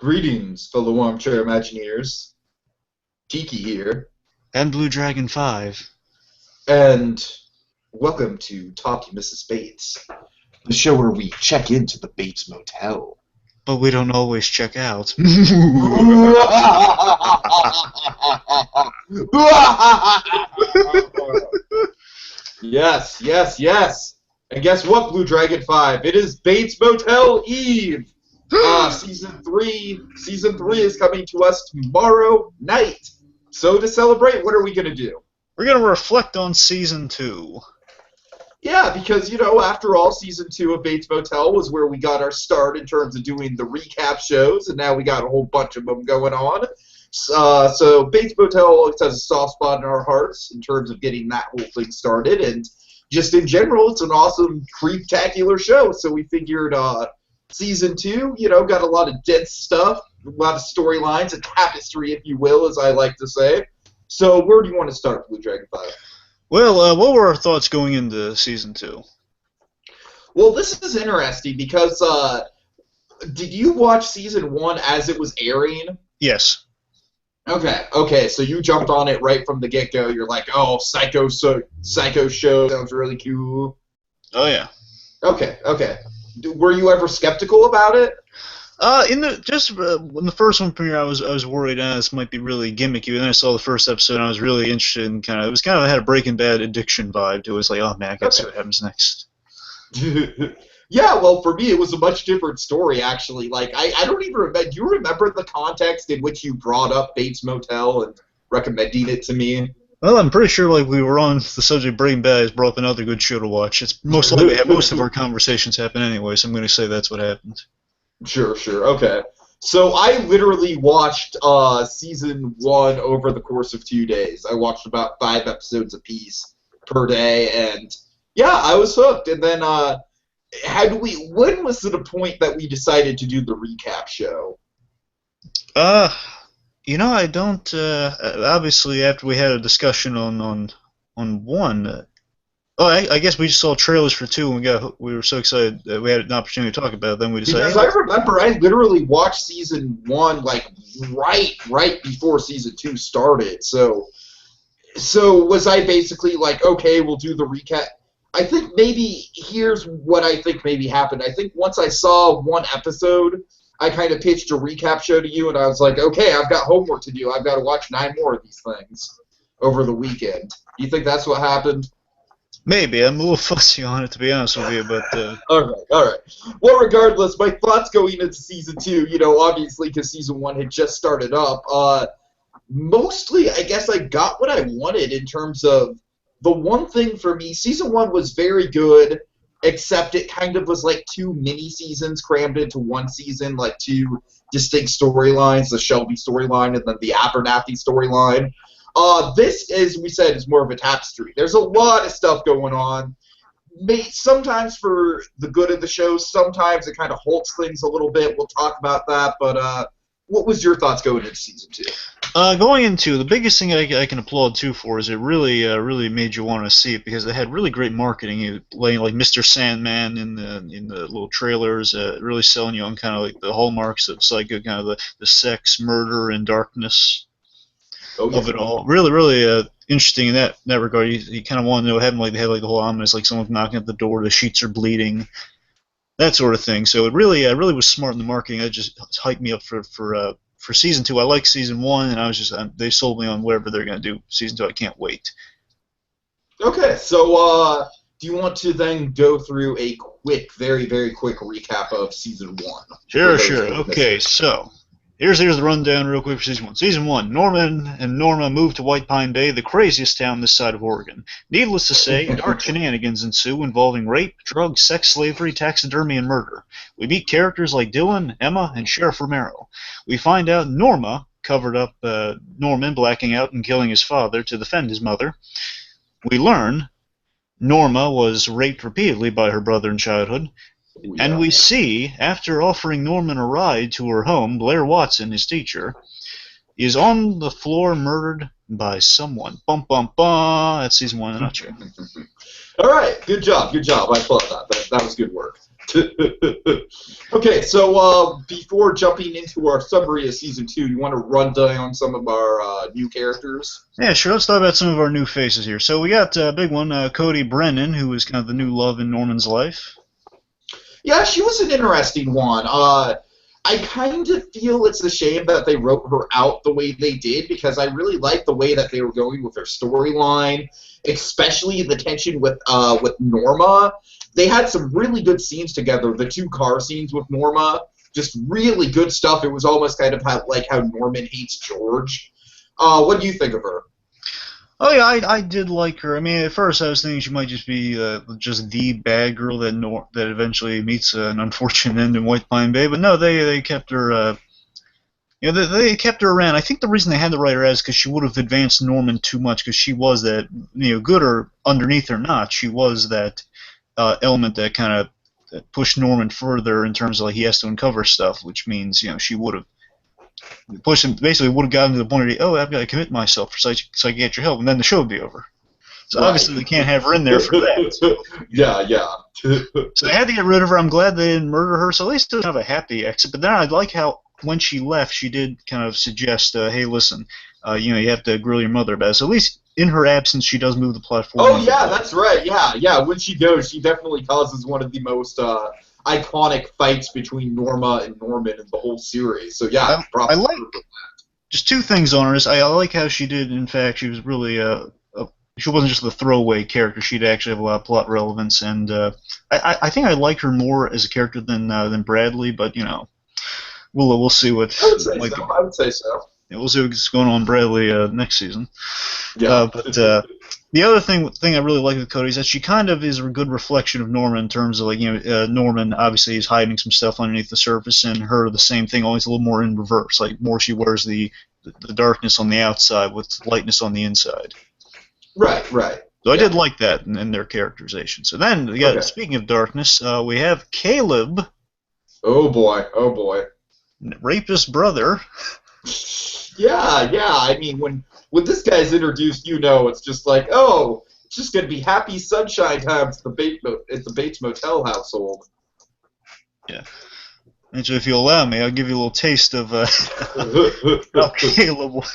Greetings, fellow armchair Imagineers. Tiki here, And BlueDragonFive. and welcome to Talking Mrs. Bates, the show where we check into the Bates Motel. But we don't always check out. Yes, yes, yes. And guess what, Blue Dragon 5? It is Bates Motel Eve. Season 3 is coming to us tomorrow night. So to celebrate, what are we going to do? We're going to reflect on Season 2. Yeah, because, after all, Season 2 of Bates Motel was where we got our start in terms of doing the recap shows, and now we got a whole bunch of them going on. So Bates Motel always has a soft spot in our hearts in terms of getting that whole thing started, and just in general, it's an awesome, creeptacular show, so we figured Season 2, got a lot of dense stuff, a lot of storylines, a tapestry, if you will, as I like to say. So where do you want to start, Blue Dragon 5? Well, what were our thoughts going into Season 2? Well, this is interesting because did you watch Season 1 as it was airing? Yes. Okay, so you jumped on it right from the get-go. You're like, oh, Psycho show sounds really cool. Oh, yeah. Okay. Were you ever skeptical about it? When the first one premiered, I was worried this might be really gimmicky, and then I saw the first episode, and I was really interested in had a Breaking Bad addiction vibe to it. It was like, oh man, I gotta see what happens next. Yeah, well, for me, it was a much different story, actually. Like, I don't even remember. Do you remember the context in which you brought up Bates Motel and recommending it to me? Well, I'm pretty sure we were on the subject of Breaking Bad has brought up another good show to watch. It's most likely most of our conversations happen anyway, so I'm going to say that's what happened. Sure, okay. So I literally watched Season 1 over the course of 2 days. I watched about 5 episodes apiece per day, and yeah, I was hooked. And then when was it a point that we decided to do the recap show? I don't. Obviously, after we had a discussion on one. I guess we just saw trailers for 2, and we were so excited that we had an opportunity to talk about it. Then we decided. Because I remember I literally watched Season 1 like right before Season 2 started. So was I basically like, okay, we'll do the recap? I think maybe here's what I think maybe happened. I think once I saw one episode, I kind of pitched a recap show to you, and I was like, okay, I've got homework to do. I've got to watch 9 more of these things over the weekend. Do you think that's what happened? Maybe. I'm a little fussy on it, to be honest with you, but... All right. Well, regardless, my thoughts going into Season 2, obviously because Season 1 had just started up, mostly, I guess I got what I wanted in terms of the one thing for me. Season 1 was very good, except it kind of was like 2 mini-seasons crammed into one season, like 2 distinct storylines, the Shelby storyline and then the Abernathy storyline. This, as we said, is more of a tapestry. There's a lot of stuff going on. Sometimes for the good of the show, sometimes it kind of halts things a little bit. We'll talk about that, but what was your thoughts going into Season 2? Going into the biggest thing I can applaud 2 for is it really made you want to see it because they had really great marketing, like Mr. Sandman in the little trailers, really selling you on kind of like the hallmarks of Psycho, kind of the sex, murder, and darkness. Of it all, really interesting in that regard. You kind of want to know what happened. Like they had like the whole ominous, like someone knocking at the door, the sheets are bleeding, that sort of thing. So it really was smart in the marketing. That just hyped me up for Season 2. I like Season 1, and they sold me on whatever they're gonna do Season 2. I can't wait. Okay, so do you want to then go through a quick, very very quick recap of Season 1? Sure. Okay, so. Here's the rundown real quick for Season 1. Season 1, Norman and Norma move to White Pine Bay, the craziest town this side of Oregon. Needless to say, dark shenanigans ensue involving rape, drugs, sex slavery, taxidermy, and murder. We meet characters like Dylan, Emma, and Sheriff Romero. We find out Norma covered up Norman blacking out and killing his father to defend his mother. We learn Norma was raped repeatedly by her brother in childhood. Yeah. And we see, after offering Norman a ride to her home, Blair Watson, his teacher, is on the floor murdered by someone. Bum, bum, bum. That's Season 1 in a nutshell. All right, good job. I applaud that. That was good work. Okay, so before jumping into our summary of season 2, you want to run down some of our new characters? Yeah, sure. Let's talk about some of our new faces here. So we got a big one, Cody Brennan, who is kind of the new love in Norman's life. Yeah, she was an interesting one. I kind of feel it's a shame that they wrote her out the way they did because I really liked the way that they were going with her storyline, especially the tension with Norma. They had some really good scenes together. The 2 car scenes with Norma, just really good stuff. It was almost kind of like how Norman hates George. What do you think of her? Oh yeah, I did like her. I mean, at first I was thinking she might just be just the bad girl that eventually meets an unfortunate end in White Pine Bay. But no, they kept her. They kept her around. I think the reason they had to write her as because she would have advanced Norman too much because she was that good or underneath or not, she was that element that kind of pushed Norman further in terms of like he has to uncover stuff, which means she would have pushed him, basically would have gotten to the point where I've got to commit myself so I can get your help, and then the show would be over. So Right. obviously they can't have her in there for that. Yeah. So they had to get rid of her. I'm glad they didn't murder her, so at least it was kind of a happy exit. But then I like how when she left, she did kind of suggest, hey, listen, you have to grill your mother about it. So at least in her absence, she does move the plot forward. Oh, yeah, that's right. Yeah. When she goes, she definitely causes one of the most iconic fights between Norma and Norman in the whole series. So, yeah, I like just 2 things on her. I like how she did, in fact, she was really she wasn't just the throwaway character. She'd actually have a lot of plot relevance, and I think I like her more as a character than Bradley. But we'll see what. I would say so. Yeah, we'll see what's going on with Bradley next season. Yeah. But the other thing I really like with Cody is that she kind of is a good reflection of Norman in terms of Norman obviously is hiding some stuff underneath the surface, and her the same thing, always a little more in reverse. Like more she wears the darkness on the outside with lightness on the inside. Right. So I did like that in their characterization. So then, speaking of darkness, we have Caleb. Oh boy. Rapist brother. Yeah. I mean, when this guy's introduced, it's just like, oh, it's just gonna be happy sunshine time at the Bates Motel household. Yeah. And so if you allow me, I'll give you a little taste of how Caleb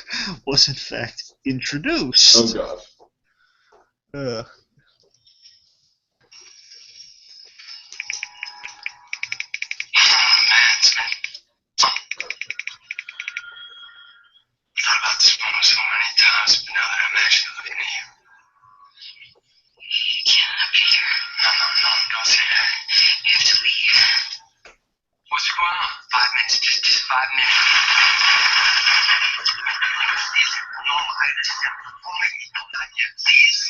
was in fact introduced. Oh god. Thought about this moment so many times, but now that I'm actually looking at you. You can't up here. No, don't say that. You have to leave. What's going on? 5 minutes, just 5 minutes. No, I understand. Oh my God, no, not yet, please.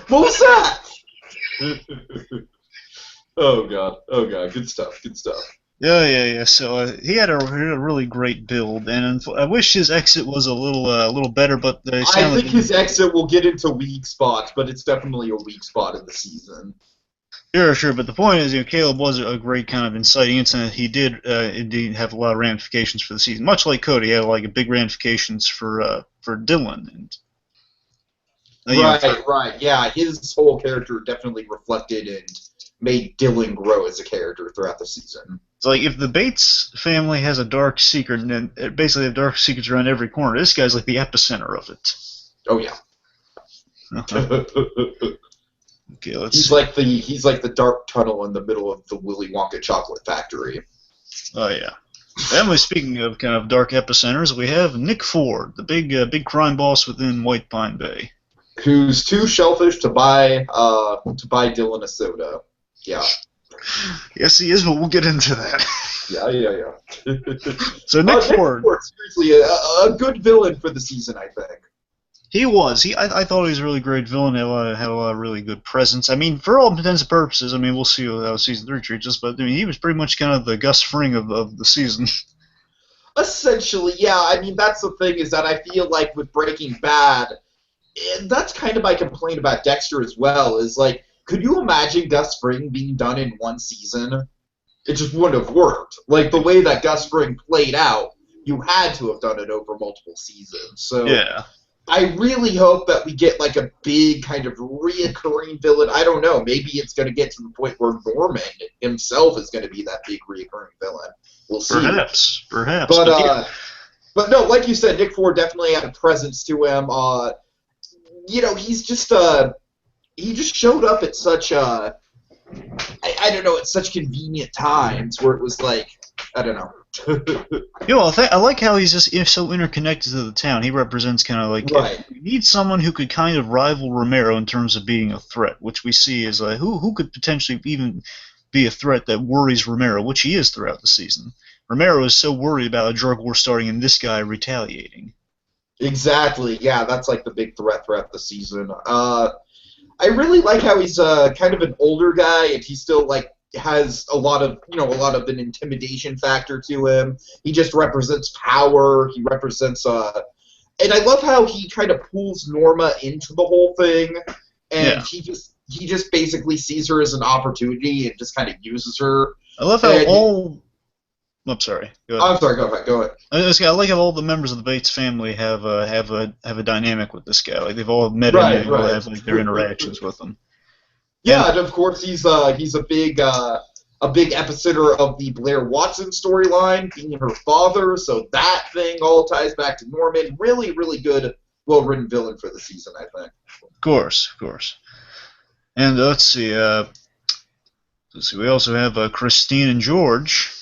What was that? Oh god, good stuff. Yeah. So he had a really great build, and I wish his exit was a little better. But I think his exit will get into weak spots, but it's definitely a weak spot in the season. Sure. But the point is, Caleb was a great kind of inciting incident. He did indeed have a lot of ramifications for the season, much like Cody. He had like big ramifications for Dylan. And right. Yeah, his whole character definitely reflected and made Dylan grow as a character throughout the season. It's like if the Bates family has a dark secret, and then basically have dark secrets around every corner, this guy's like the epicenter of it. Oh yeah. Okay, let's he's see. He's like the dark tunnel in the middle of the Willy Wonka chocolate factory. Oh yeah. Then, speaking of kind of dark epicenters, we have Nick Ford, the big crime boss within White Pine Bay, who's too selfish to buy Dylan a soda. Yeah. Yes, he is, but we'll get into that. Yeah. So Nick Ford, seriously, a good villain for the season, I think. He was. I thought he was a really great villain. Had a lot of really good presence. I mean, for all intents and purposes, I mean, we'll see how season 3 treats us, but I mean, he was pretty much kind of the Gus Fring of the season. Essentially, yeah. I mean, that's the thing is that I feel like with Breaking Bad, and that's kind of my complaint about Dexter as well. Is like, could you imagine Gus Fring being done in one season? it just wouldn't have worked. Like, the way that Gus Fring played out, you had to have done it over multiple seasons. So Yeah. I really hope that we get, like, a big kind of reoccurring villain. I don't know. Maybe it's going to get to the point where Norman himself is going to be that big reoccurring villain. We'll see. Perhaps. But no, like you said, Nick Ford definitely had a presence to him. He's just he just showed up at such I don't know, at such convenient times where it was like, I don't know. I like how he's just so interconnected to the town. He represents kind of like, right. We need someone who could kind of rival Romero in terms of being a threat, which we see as who could potentially even be a threat that worries Romero, which he is throughout the season. Romero is so worried about a drug war starting and this guy retaliating. Exactly. Yeah, that's like the big threat throughout the season. I really like how he's kind of an older guy, and he still like has a lot of an intimidation factor to him. He just represents power. He represents and I love how he kind of pulls Norma into the whole thing, and he just basically sees her as an opportunity and just kind of uses her. I love how I'm sorry. Go ahead. I'm sorry. Go ahead. I like how all the members of the Bates family have a dynamic with this guy. Like they've all met him and all have like their interactions with him. Yeah, and of course he's a big epicenter of the Blair Watson storyline, being her father. So that thing all ties back to Norman. Really, really good, well-written villain for the season, I think. Of course. And let's see. We also have Christine and George.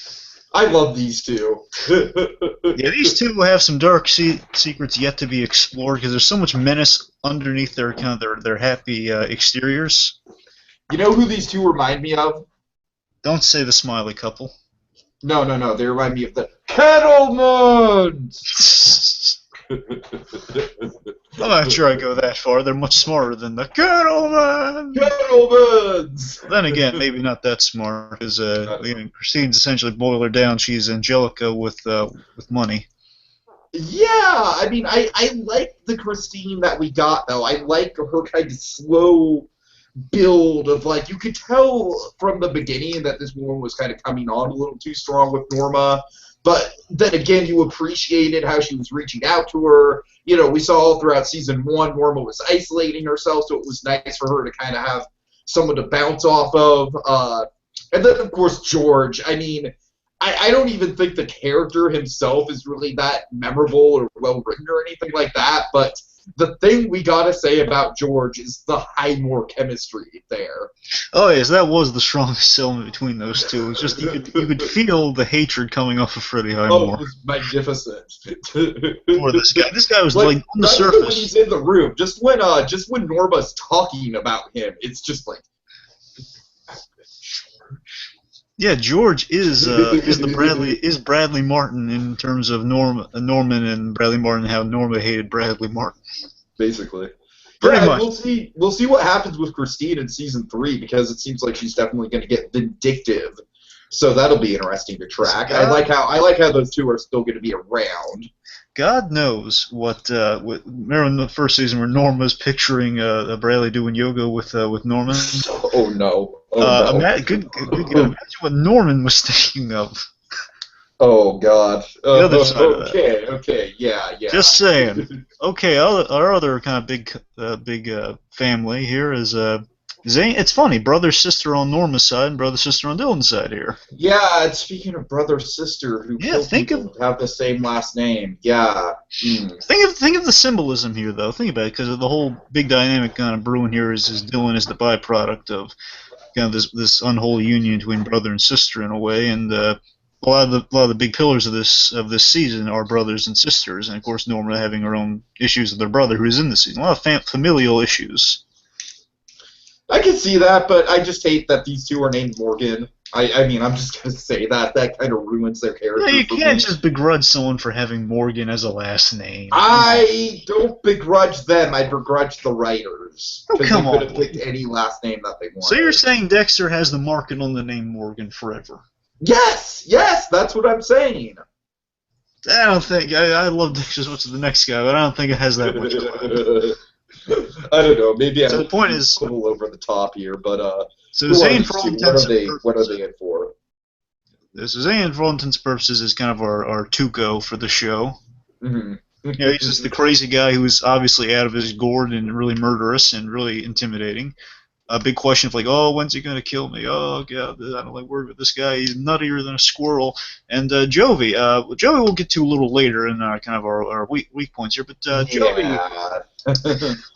I love these two. Yeah, these two will have some dark secrets yet to be explored because there's so much menace underneath their their happy exteriors. You know who these two remind me of? Don't say the smiley couple. No. They remind me of the Kettlemans! I'm not sure I go that far. They're much smarter than the Kettlemans! Kettlemans! Then again, maybe not that smart, because Christine's essentially boiled her down. She's Angelica with money. Yeah, I mean, I like the Christine that we got, though. I like her kind of slow build of, like, you could tell from the beginning that this woman was kind of coming on a little too strong with Norma. But then again, you appreciated how she was reaching out to her. You know, we saw all throughout season 1, Norma was isolating herself, so it was nice for her to kind of have someone to bounce off of. And then, of course, George. I mean, I don't even think the character himself is really that memorable or well-written or anything like that, but the thing we gotta say about George is the Highmore chemistry there. Oh yes, that was the strongest element between those two. It's just you could feel the hatred coming off of Freddie Highmore. Oh, it was magnificent. For this guy. This guy was like on the surface. When he's in the room, just when Norma's talking about him, it's just like. Yeah, George is Bradley Martin in terms of Norman and Bradley Martin, how Norma hated Bradley Martin. Basically. Pretty much. We'll see what happens with Christine in season 3 because it seems like she's definitely going to get vindictive. So that'll be interesting to track. I like how those two are still going to be around. God knows what remember in the first season where Norma was picturing Bradley doing yoga with Norman? Oh no. No. Imagine what Norman was thinking of. Oh God. The other side of that. Okay, yeah. Just saying. Okay, our other kind of big family here is Zane. It's funny, brother-sister on Norma's side and brother-sister on Dylan's side here. Yeah, speaking of brother-sister who have the same last name. Yeah. Think of the symbolism here, though. Think about it, because the whole big dynamic kind of brewing here is Dylan is the byproduct of kind of this unholy union between brother and sister in a way, and a lot of the big pillars of this season are brothers and sisters, and of course Norma having her own issues with her brother who is in the season. A lot of familial issues. I can see that, but I just hate that these two are named Morgan. I mean, I'm just going to say that. That kind of ruins their character. Yeah, you can't just begrudge someone for having Morgan as a last name. I don't begrudge them. I begrudge the writers. Oh, come on. They could have picked any last name that they wanted. So you're saying Dexter has the market on the name Morgan forever? Yes, that's what I'm saying. I don't think... I love Dexter as much as the next guy, but I don't think it has that much clout. I don't know. Maybe so the point is a little over the top here, but so Zane, for all what are they in for? Zane, for all intents and purposes, is kind of our Tuco for the show. Mm-hmm. He's just the crazy guy who's obviously out of his gourd and really murderous and really intimidating. A big question of like, oh, when's he going to kill me? Oh, God, I don't like working with this guy. He's nuttier than a squirrel. And Jovi. Jovi we'll get to a little later in kind of our weak points here. But Jovi...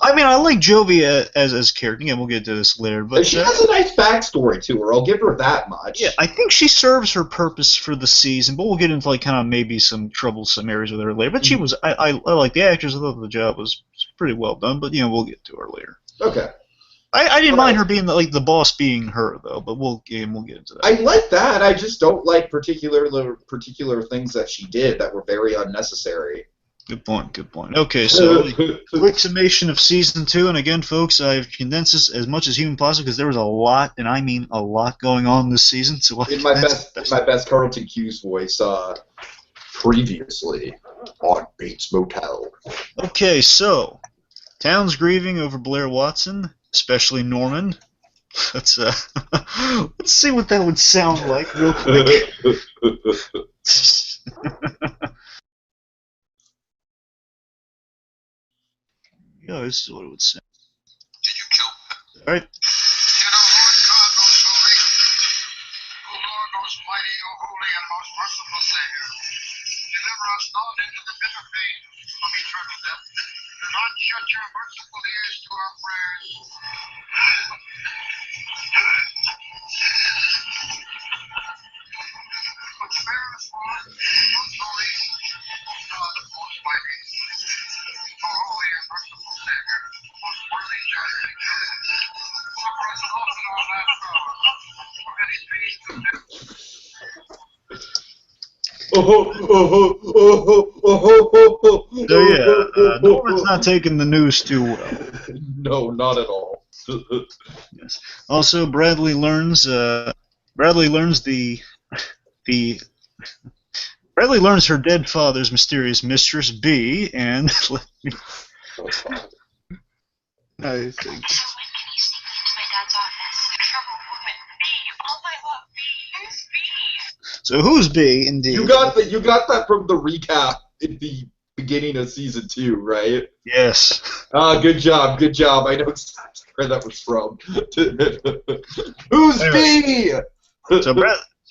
I mean, I like Jovi as character. Again, we'll get to this later. But she has a nice backstory to her. I'll give her that much. Yeah, I think she serves her purpose for the season, but we'll get into like kind of maybe some troublesome areas with her later. But she was... I like the actress. I thought the job was pretty well done. But, we'll get to her later. Okay. I didn't mind her being the boss being her though, but we'll get into that. I like that. I just don't like particular things that she did that were very unnecessary. Good point. Okay, so quick summation of season 2, and again, folks, I've condensed this as much as human possible because there was a lot, and I mean a lot, going on this season. So in my best Carlton Hughes voice, previously on Bates Motel. Okay, so town's grieving over Blair Watson. Especially Norman. Let's see what that would sound like real quick. Yeah, this is what it would sound. Did you kill him? All right. Lord God, most holy, O Lord most mighty, O holy and most merciful Savior, deliver us not into the bitter fate of eternal death. Do not shut your merciful ears to our prayers. But spare us, Lord, most holy, O God, most mighty, O holy and merciful Savior, most worthy judge and judge. Suffer us not in our last hour, for any pain to death. So yeah, Norman's not taking the news too well. No, not at all. Yes. Also, Bradley learns Bradley learns her dead father's mysterious mistress B, and I think. So who's B? Indeed. You got that from the recap at the beginning of season 2, right? Yes. Good job. I know exactly where that was from. Who's B? So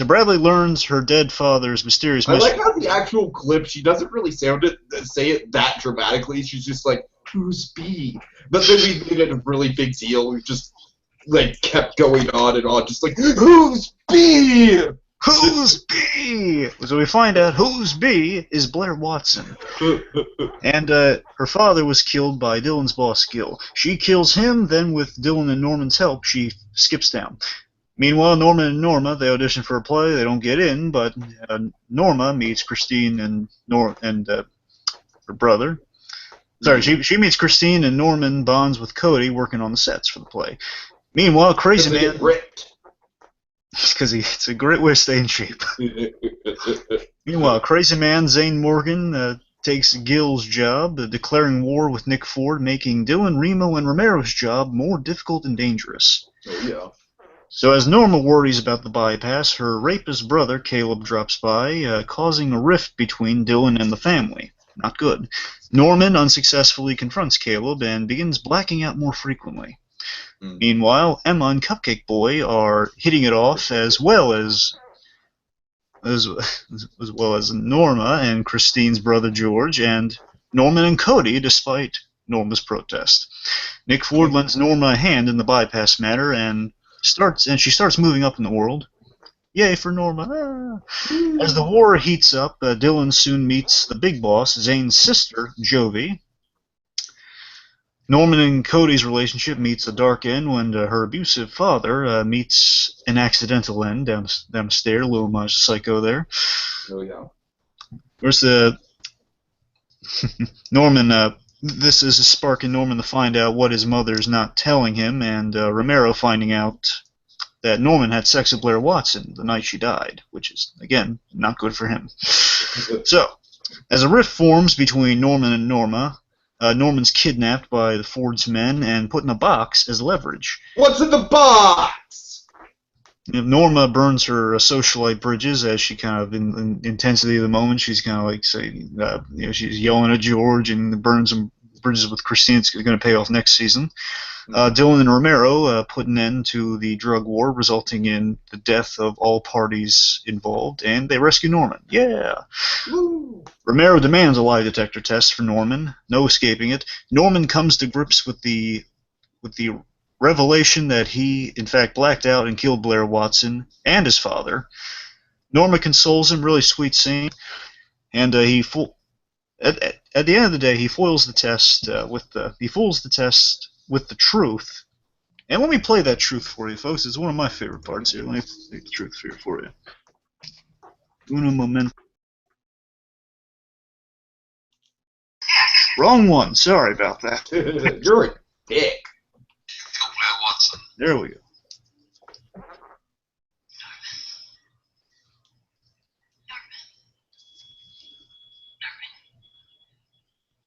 Bradley learns her dead father's mysterious mistress. I like how the actual clip, she doesn't really say it that dramatically. She's just like, who's B? But then we made it a really big deal. We just kept going on and on, just like, who's B? Who's B? So we find out who's B is Blair Watson. And her father was killed by Dylan's boss, Gil. She kills him, then with Dylan and Norman's help, she skips town. Meanwhile, Norman and Norma, they audition for a play. They don't get in, but Norma meets Christine and her brother. Sorry, she meets Christine, and Norman bonds with Cody working on the sets for the play. Meanwhile, Crazy Man... Because it's a great way to stay in shape. Meanwhile, Crazy Man Zane Morgan takes Gil's job, declaring war with Nick Ford, making Dylan, Remo, and Romero's job more difficult and dangerous. Oh, yeah. So as Norma worries about the bypass, her rapist brother, Caleb, drops by, causing a rift between Dylan and the family. Not good. Norman unsuccessfully confronts Caleb and begins blacking out more frequently. Meanwhile, Emma and Cupcake Boy are hitting it off as well as Norma and Christine's brother George, and Norman and Cody, despite Norma's protest. Nick Ford lends Norma a hand in the bypass matter, and she starts moving up in the world. Yay for Norma! As the war heats up, Dylan soon meets the big boss, Zane's sister, Jovi. Norman and Cody's relationship meets a dark end when her abusive father meets an accidental end down the stair. A little much psycho there. Oh, yeah. Where's Norman, this is a spark in Norman to find out what his mother's not telling him, and Romero finding out that Norman had sex with Blair Watson the night she died, which is, again, not good for him. So, as a rift forms between Norman and Norma, Norman's kidnapped by the Ford's men and put in a box as leverage. What's in the box? Norma burns her socialite bridges as she kind of, in intensity of the moment, she's kind of like saying, she's yelling at George and burns some bridges with Christine. It's going to pay off next season. Dylan and Romero put an end to the drug war, resulting in the death of all parties involved, and they rescue Norman. Yeah. Woo. Romero demands a lie detector test for Norman. No escaping it. Norman comes to grips with the revelation that he, in fact, blacked out and killed Blair Watson and his father. Norma consoles him, really sweet scene, and at the end of the day, he foils the test with the truth. And let me play that truth for you, folks. It's one of my favorite parts here. Let me play the truth here for you. Uno momento. Wrong one. Sorry about that. You're a dick. Kill Blair Watson. There we go.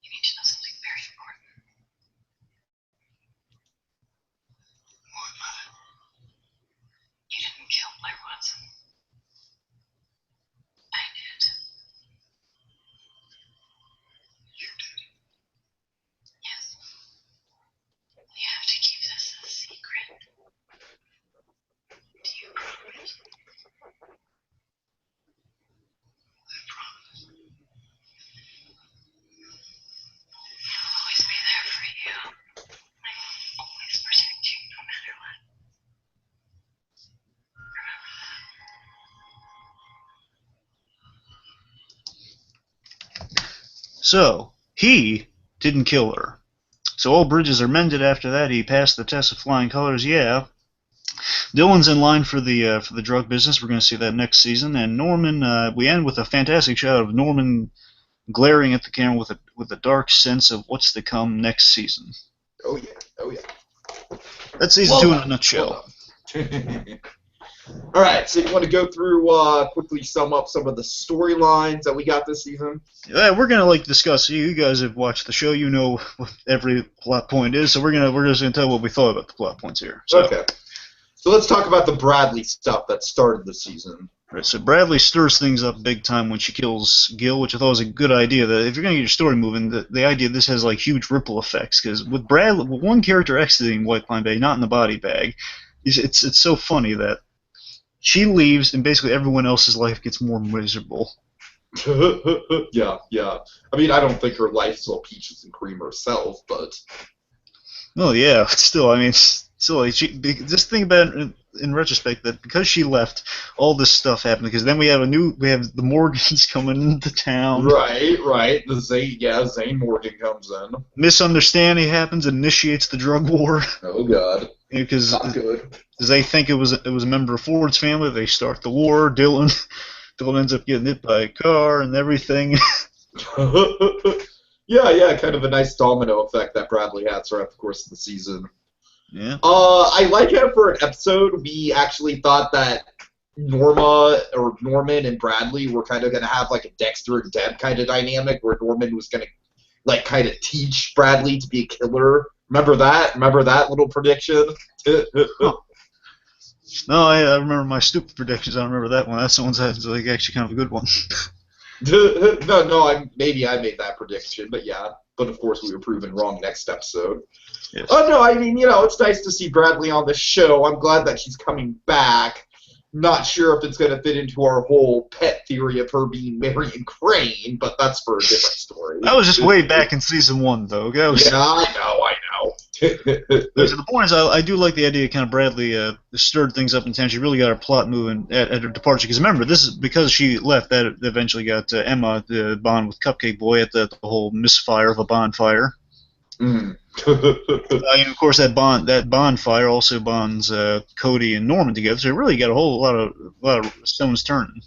You need to know something very important. What, man? You didn't kill Blair Watson. I did. You did. Yes. We have to keep this a secret. Do you promise? I promise. I'll always be there for you. I will always protect you no matter what. Remember that. So, he didn't kill her. So all bridges are mended after that. He passed the test of flying colors, yeah. Dylan's in line for the drug business. We're going to see that next season. And Norman, we end with a fantastic shot of Norman glaring at the camera with a dark sense of what's to come next season. Oh yeah. That's season 2 in a nutshell. All right, so you want to go through quickly sum up some of the storylines that we got this season? Yeah, we're gonna discuss. You guys have watched the show. You know what every plot point is. So we're just gonna tell you what we thought about the plot points here. So, Okay. So let's talk about the Bradley stuff that started the season. Right, so Bradley stirs things up big time when she kills Gil, which I thought was a good idea. That if you're going to get your story moving, the idea this has huge ripple effects. Because with one character exiting White Pine Bay, not in the body bag, it's so funny that she leaves and basically everyone else's life gets more miserable. Yeah. I mean, I don't think her life's all peaches and cream herself, but Oh yeah, still, I mean, just think about it in retrospect that because she left, all this stuff happened. Because then we have the Morgans coming into town. right. Zane Morgan comes in. Misunderstanding happens, initiates the drug war. Oh God, Because not good. they think it was a member of Ford's family. They start the war. Dylan ends up getting hit by a car and everything. Yeah, kind of a nice domino effect that Bradley had throughout the course of the season. Yeah. I like how for an episode we actually thought that Norman and Bradley were kind of going to have a Dexter and Deb kind of dynamic where Norman was going to kind of teach Bradley to be a killer. Remember that? Remember that little prediction? Huh. No, I remember my stupid predictions. I don't remember that one. That's the one that's actually kind of a good one. No, maybe I made that prediction, but yeah. But of course we were proven wrong next episode. Yes. Oh no, I mean, it's nice to see Bradley on the show. I'm glad that she's coming back. Not sure if it's going to fit into our whole pet theory of her being Marion Crane, but that's for a different story. That was just way back in season 1, though. Yeah, I know. So the point is, I do like the idea kind of Bradley stirred things up in town. She really got her plot moving at her departure. Because remember, this is because she left that eventually got Emma to bond with Cupcake Boy at the whole misfire of a bonfire. Mm. And of course, that bonfire also bonds Cody and Norman together. So it really got a whole lot of stones turning.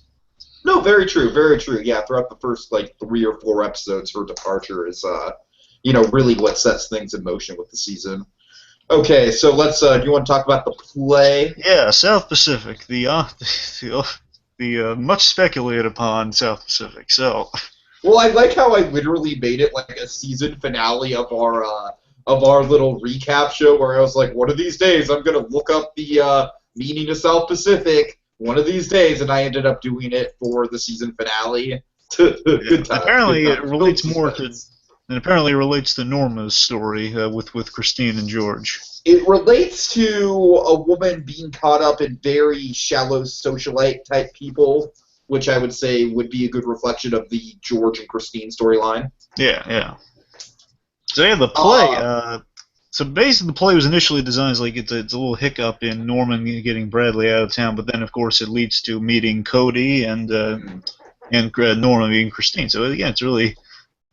No, very true, very true. Yeah, throughout the first 3 or 4 episodes, her departure is really what sets things in motion with the season. Okay, so let's. Do you want to talk about the play? Yeah, South Pacific, the much speculated upon South Pacific. So. Well, I like how I literally made it a season finale of our little recap show, where I was like, one of these days I'm gonna look up the meaning to South Pacific one of these days, and I ended up doing it for the season finale. Good times. Apparently, good it relates times. more to, and apparently relates to Norma's story with Christine and George. It relates to a woman being caught up in very shallow socialite type people, which I would say would be a good reflection of the George and Christine storyline. Yeah. So yeah, the play. So basically, the play was initially designed as like it's a little hiccup in Norman getting Bradley out of town, but then of course it leads to meeting Cody and Norma meeting Christine. So again, it's really,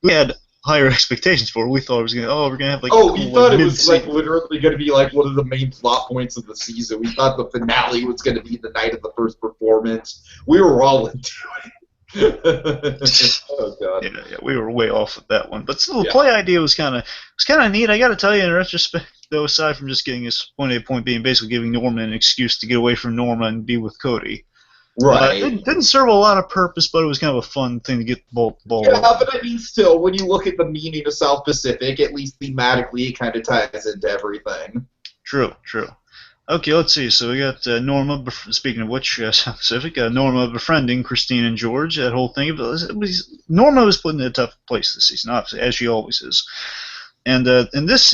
we had higher expectations for it. We thought it was we're gonna have like we thought it was like literally going to be like one of the main plot points of the season. We thought the finale was going to be the night of the first performance. We were all into it. Oh god. Yeah, we were way off with that one, but still, the play idea was kind of neat. I got to tell you, in retrospect, though, aside from just getting his point A, point B, and basically giving Norman an excuse to get away from Norma and be with Cody. Right. It didn't serve a lot of purpose, but it was kind of a fun thing to get the ball. Yeah, but I mean, still, when you look at the meaning of South Pacific, at least thematically, it kind of ties into everything. True. Okay, let's see. So we got Norma, speaking of which, South Pacific, Norma befriending Christine and George, that whole thing. Norma was put in a tough place this season, obviously, as she always is. And in this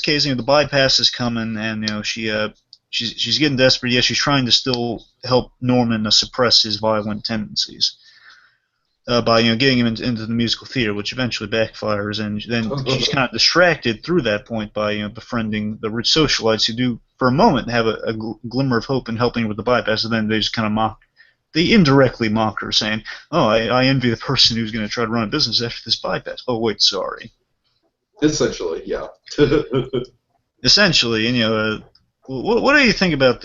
case, the bypass is coming, and she's getting desperate. Yeah, she's trying to still help Norman suppress his violent tendencies by getting him into the musical theater, which eventually backfires, and then she's kind of distracted through that point by befriending the rich socialites who do, for a moment, have a glimmer of hope in helping her with the bypass, and then they just kind of they indirectly mock her, saying, "Oh, I envy the person who's going to try to run a business after this bypass." Oh, wait, sorry. Essentially, yeah. Essentially, and what do you think about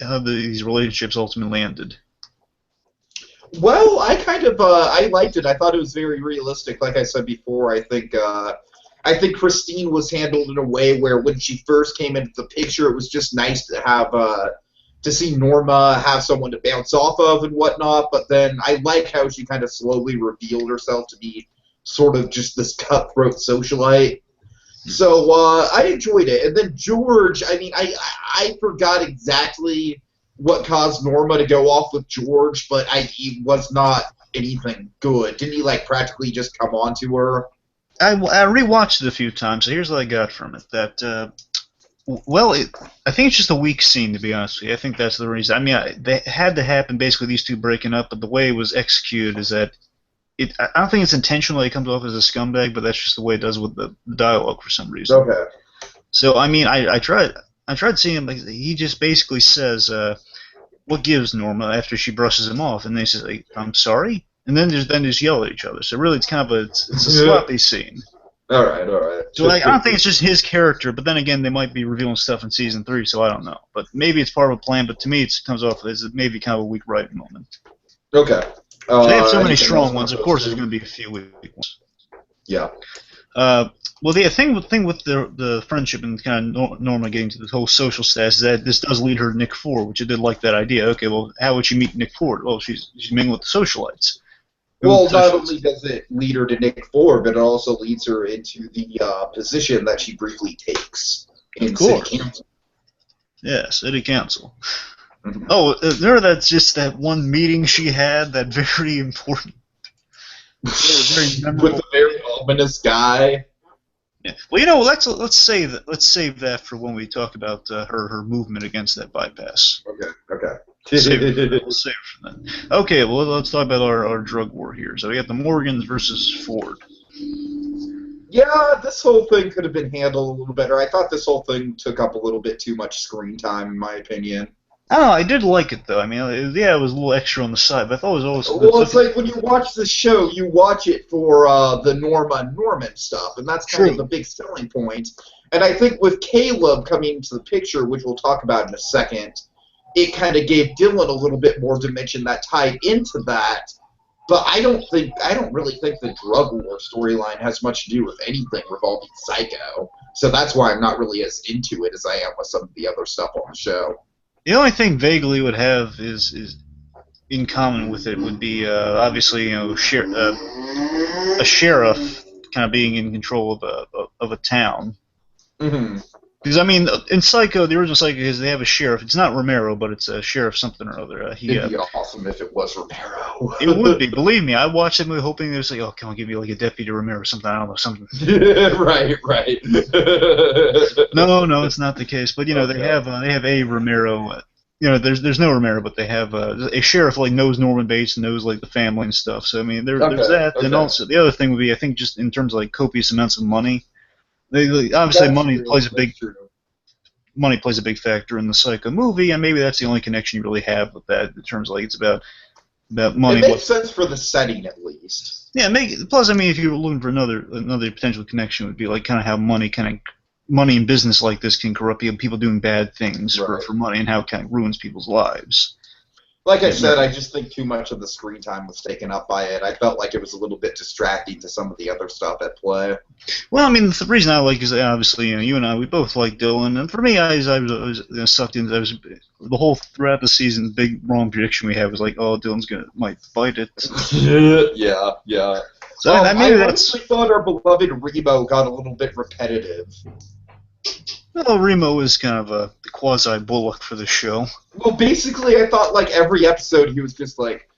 how these relationships ultimately ended? Well, I kind of I liked it. I thought it was very realistic. Like I said before, I think Christine was handled in a way where when she first came into the picture, it was just nice to have to see Norma have someone to bounce off of and whatnot. But then I like how she kind of slowly revealed herself to be sort of just this cutthroat socialite. So I enjoyed it. And then George, I mean, I forgot exactly what caused Norma to go off with George, but he was not anything good. Didn't he practically just come on to her? I rewatched it a few times, so here's what I got from it. That I think it's just a weak scene, to be honest with you. I think that's the reason. I mean, they had to happen, basically, these two breaking up, but the way it was executed is that I don't think it's intentional that he comes off as a scumbag, but that's just the way it does with the dialogue for some reason. Okay. So, I mean, I tried seeing him, he just basically says, what gives Norma after she brushes him off, and they say, I'm sorry? And then just yell at each other. So really, it's kind of it's a sloppy scene. All right. So I don't think it's just his character, but then again, they might be revealing stuff in season 3, so I don't know. But maybe it's part of a plan. But to me, it comes off as maybe kind of a weak writing moment. Okay. They have so many strong ones. Of course, there's going to be a few weak ones. Yeah. Well, the thing with the friendship and kind of Norma getting to the whole social status is that this does lead her to Nick Ford, which I did like that idea. Okay, well, how would she meet Nick Ford? Well, she's mingling with the socialites. Well, not only does it lead her to Nick Ford, but it also leads her into the position that she briefly takes in City Council. Yeah, City Council. Mm-hmm. Oh, that's just that one meeting she had, that very important, very memorable. With the very ominous guy. Yeah. Well, let's save that for when we talk about her movement against that bypass. Okay. We'll save it for then. Okay, well, let's talk about our drug war here. So we got the Morgans versus Ford. Yeah, this whole thing could have been handled a little better. I thought this whole thing took up a little bit too much screen time, in my opinion. I don't know, I did like it, though. I mean, it was a little extra on the side, but I thought it was always... Well, it's like when you watch the show, you watch it for the Norman stuff, and that's kind of the big selling point. And I think with Caleb coming into the picture, which we'll talk about in a second, it kind of gave Dylan a little bit more dimension that tied into that. But I don't really think the drug war storyline has much to do with anything revolving Psycho. So that's why I'm not really as into it as I am with some of the other stuff on the show. The only thing vaguely would have is in common with it would be obviously a sheriff kind of being in control of a town. Mm-hmm. Because, I mean, in Psycho, the original Psycho, is they have a sheriff. It's not Romero, but it's a sheriff something or other. It'd be awesome if it was Romero. It would be. Believe me, I watched that movie hoping it was like, oh, come on, give me like a Deputy Romero or something. I don't know, something. Right. No, it's not the case. But, they have a Romero. There's no Romero, but they have a sheriff like knows Norman Bates and knows like the family and stuff. So I mean, there's that, and also the other thing would be I think just in terms of like copious amounts of money. Obviously, money plays a big factor in the Psycho movie, and maybe that's the only connection you really have with that in terms of like it's about money. It makes sense for the setting at least. Yeah, plus I mean if you were looking for another potential connection would be like kind of how money in business like this can corrupt people doing bad things for money and how it kind of ruins people's lives. Like I said, I just think too much of the screen time was taken up by it. I felt like it was a little bit distracting to some of the other stuff at play. Well, I mean, the reason I like is obviously, you and I, we both like Dylan, and for me, I was sucked into. The whole throughout the season, the big wrong prediction we had was like, oh, Dylan's might fight it. Yeah. So I honestly thought our beloved Remo got a little bit repetitive. Well, Remo is kind of the quasi-Bullock for the show. Well, basically, I thought, like, every episode he was just like,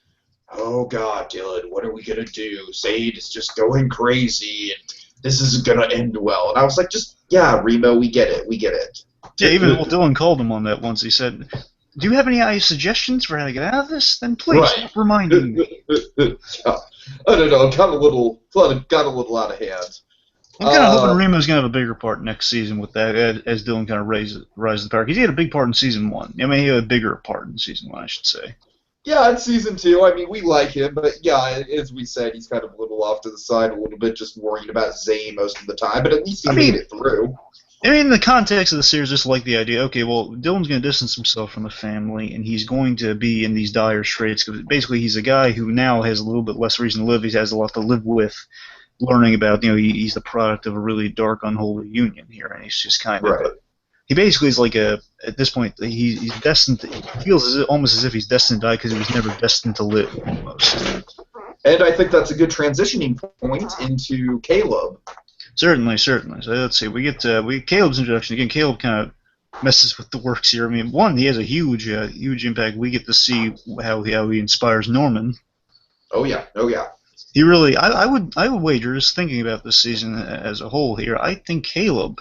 oh, God, Dylan, what are we going to do? Sade is just going crazy, and this isn't going to end well. And I was like, Remo, we get it. Yeah, even Dylan called him on that once. He said, do you have any suggestions for how to get out of this? Then please stop reminding me. I don't know, got a little out of hand. I'm kind of hoping Remo's going to have a bigger part next season with that, as Dylan kind of rises the power. Because he had a big part in Season 1. I mean, he had a bigger part in Season 1, I should say. Yeah, in Season 2, I mean, we like him, but yeah, as we said, he's kind of a little off to the side, a little bit just worried about Zane most of the time, but at least he made it through. I mean, in the context of the series, just like the idea, okay, well, Dylan's going to distance himself from the family, and he's going to be in these dire straits, because basically he's a guy who now has a little bit less reason to live. He has a lot to live with. Learning about, he's the product of a really dark, unholy union here, and he's just kind of, he basically is like at this point, he's destined he feels almost as if he's destined to die because he was never destined to live, almost. And I think that's a good transitioning point into Caleb. Certainly. So let's see, we get Caleb's introduction. Again, Caleb kind of messes with the works here. I mean, one, he has a huge impact. We get to see how he inspires Norman. Oh yeah. He really, I would wager, just thinking about this season as a whole here, I think Caleb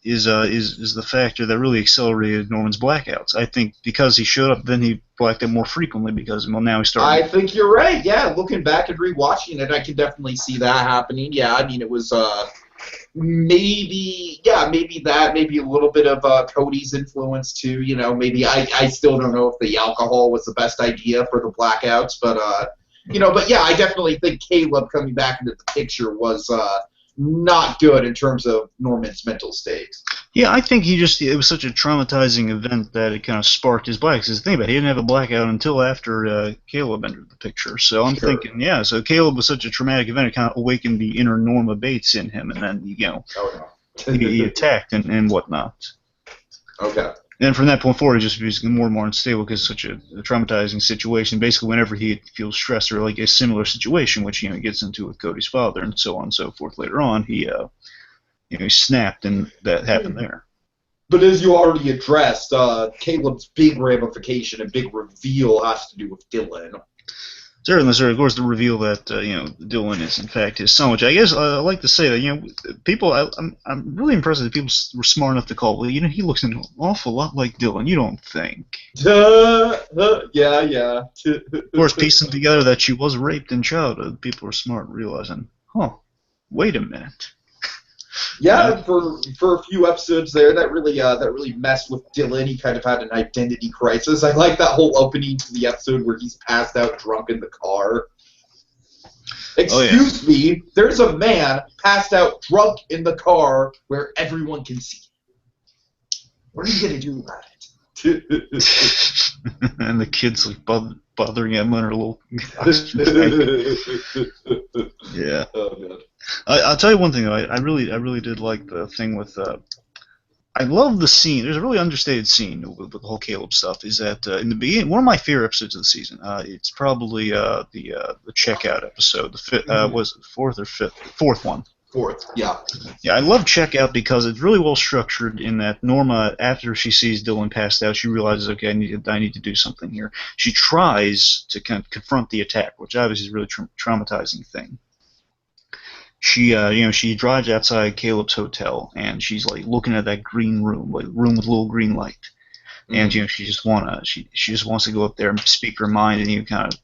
is the factor that really accelerated Norman's blackouts. I think because he showed up, then he blacked out more frequently because, well, now he started. I think you're right. Yeah, looking back and rewatching it, I can definitely see that happening. Yeah, I mean, it was maybe a little bit of Cody's influence too. Maybe I still don't know if the alcohol was the best idea for the blackouts, but. But yeah, I definitely think Caleb coming back into the picture was not good in terms of Norman's mental state. Yeah, I think it was such a traumatizing event that it kind of sparked his black. Because think about it, he didn't have a blackout until after Caleb entered the picture. So I'm thinking, yeah, so Caleb was such a traumatic event, it kind of awakened the inner Norma Bates in him, and then, he attacked and whatnot. Okay. And from that point forward, he just becomes more and more unstable because it's such a traumatizing situation. Basically, whenever he feels stressed or like a similar situation, which he gets into with Cody's father and so on and so forth later on, he snapped, and that happened there. But as you already addressed, Caleb's big ramification and big reveal has to do with Dylan. Certainly, sir. Of course, the reveal that Dylan is in fact his son, which I guess I like to say that people. I'm really impressed that people were smart enough to call. Well, he looks an awful lot like Dylan. You don't think? Yeah. Of course, piecing together that she was raped in childhood, people were smart, realizing, wait a minute. Yeah, for a few episodes there, that really messed with Dylan. He kind of had an identity crisis. I like that whole opening to the episode where he's passed out drunk in the car. Excuse me, there's a man passed out drunk in the car where everyone can see. What are you gonna do about it? And the kid's like bothering him on her little. Yeah. Oh god. I'll tell you one thing though. I really did like the thing with. I love the scene. There's a really understated scene with the whole Caleb stuff. Is that in the beginning, one of my favorite episodes of the season. It's probably the checkout episode. The was it fourth or fifth? Fourth one. Fourth, yeah. Yeah, I love Checkout because it's really well structured in that Norma, after she sees Dylan passed out, she realizes, okay, I need to do something here. She tries to kind of confront the attack, which obviously is a really traumatizing thing. She drives outside Caleb's hotel, and she's like looking at that green room, like room with a little green light, and she just wants to go up there and speak her mind and kind of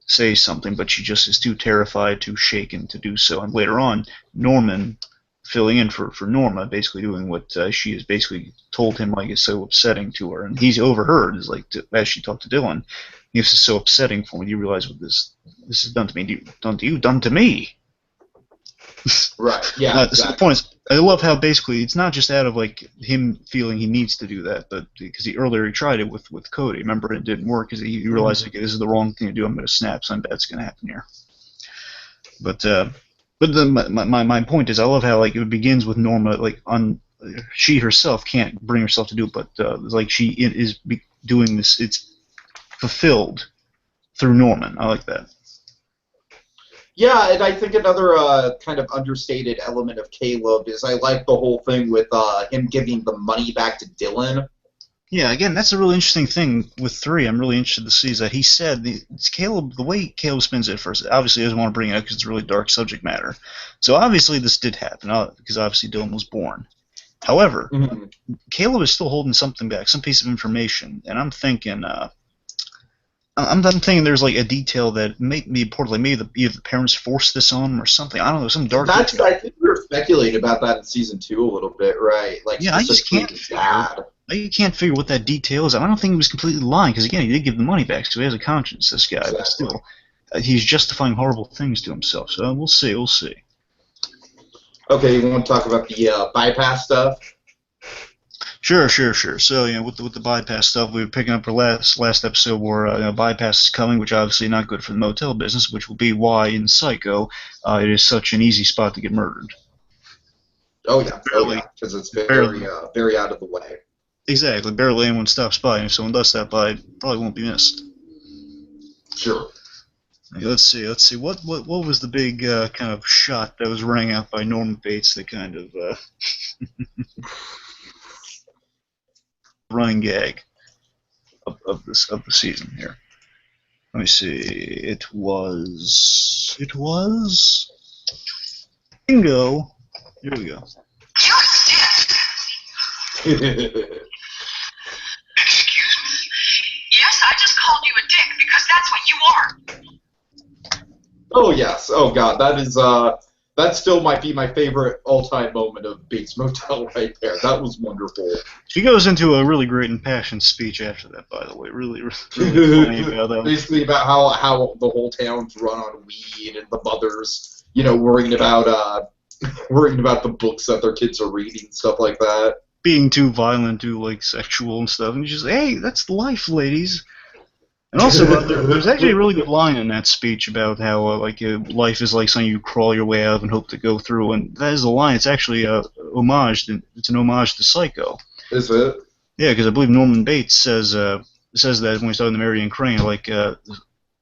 say something, but she just is too terrified, too shaken to do so. And later on, Norman, filling in for Norma, basically doing what she has basically told him, like, is so upsetting to her, and he's overheard, is like as she talked to Dylan, this is so upsetting for me. You realize what this is done to me? Done to me. Right. Yeah. Exactly. The point is, I love how basically it's not just out of like him feeling he needs to do that, but because he tried it with Cody. Remember, it didn't work because he realized, okay, this is the wrong thing to do. I'm going to snap. Something bad's going to happen here. But my point is, I love how like it begins with Norma, like she herself can't bring herself to do it, but like she is doing this. It's fulfilled through Norman. I like that. Yeah, and I think another kind of understated element of Caleb is I like the whole thing with him giving the money back to Dylan. Yeah, again, that's a really interesting thing with 3. I'm really interested to see is that he said Caleb, the way Caleb spins it first, obviously he doesn't want to bring it up because it's a really dark subject matter. So obviously this did happen because obviously Dylan was born. However, Caleb is still holding something back, some piece of information, and I'm thinking there's like a detail that maybe either the parents forced this on him or something. I don't know, some dark detail. I think we were speculating about that in season 2 a little bit, right? Like, yeah, I just can't figure what that detail is. I don't think he was completely lying because again, he did give the money back, so he has a conscience. This guy, exactly. But still, he's justifying horrible things to himself. So we'll see. Okay, you want to talk about the bypass stuff? Sure. So, with the bypass stuff, we were picking up our last episode where bypass is coming, which obviously not good for the motel business, which will be why in Psycho it is such an easy spot to get murdered. Oh yeah, because it's very out of the way. Exactly, barely anyone stops by, and if someone does stop by, it probably won't be missed. Sure. Let's see. What was the big kind of shot that was rang out by Norman Bates that kind of running gag of the season here? Let me see. It was bingo. Here we go. Excuse me? Yes, I just called you a dick because that's what you are. Oh yes. Oh god, that still might be my favorite all-time moment of Bates Motel right there. That was wonderful. She goes into a really great impassioned speech after that, by the way. Really funny about that. Basically about how the whole town's run on weed and the mothers, worrying about the books that their kids are reading, stuff like that. Being too violent, too like sexual and stuff, and she's like, "Hey, that's life, ladies." And also, there's actually a really good line in that speech about how life is like something you crawl your way out of and hope to go through, and that is the line. It's actually homage. It's an homage to Psycho. Is it? Yeah, because I believe Norman Bates says that when he's talking to Marion Crane,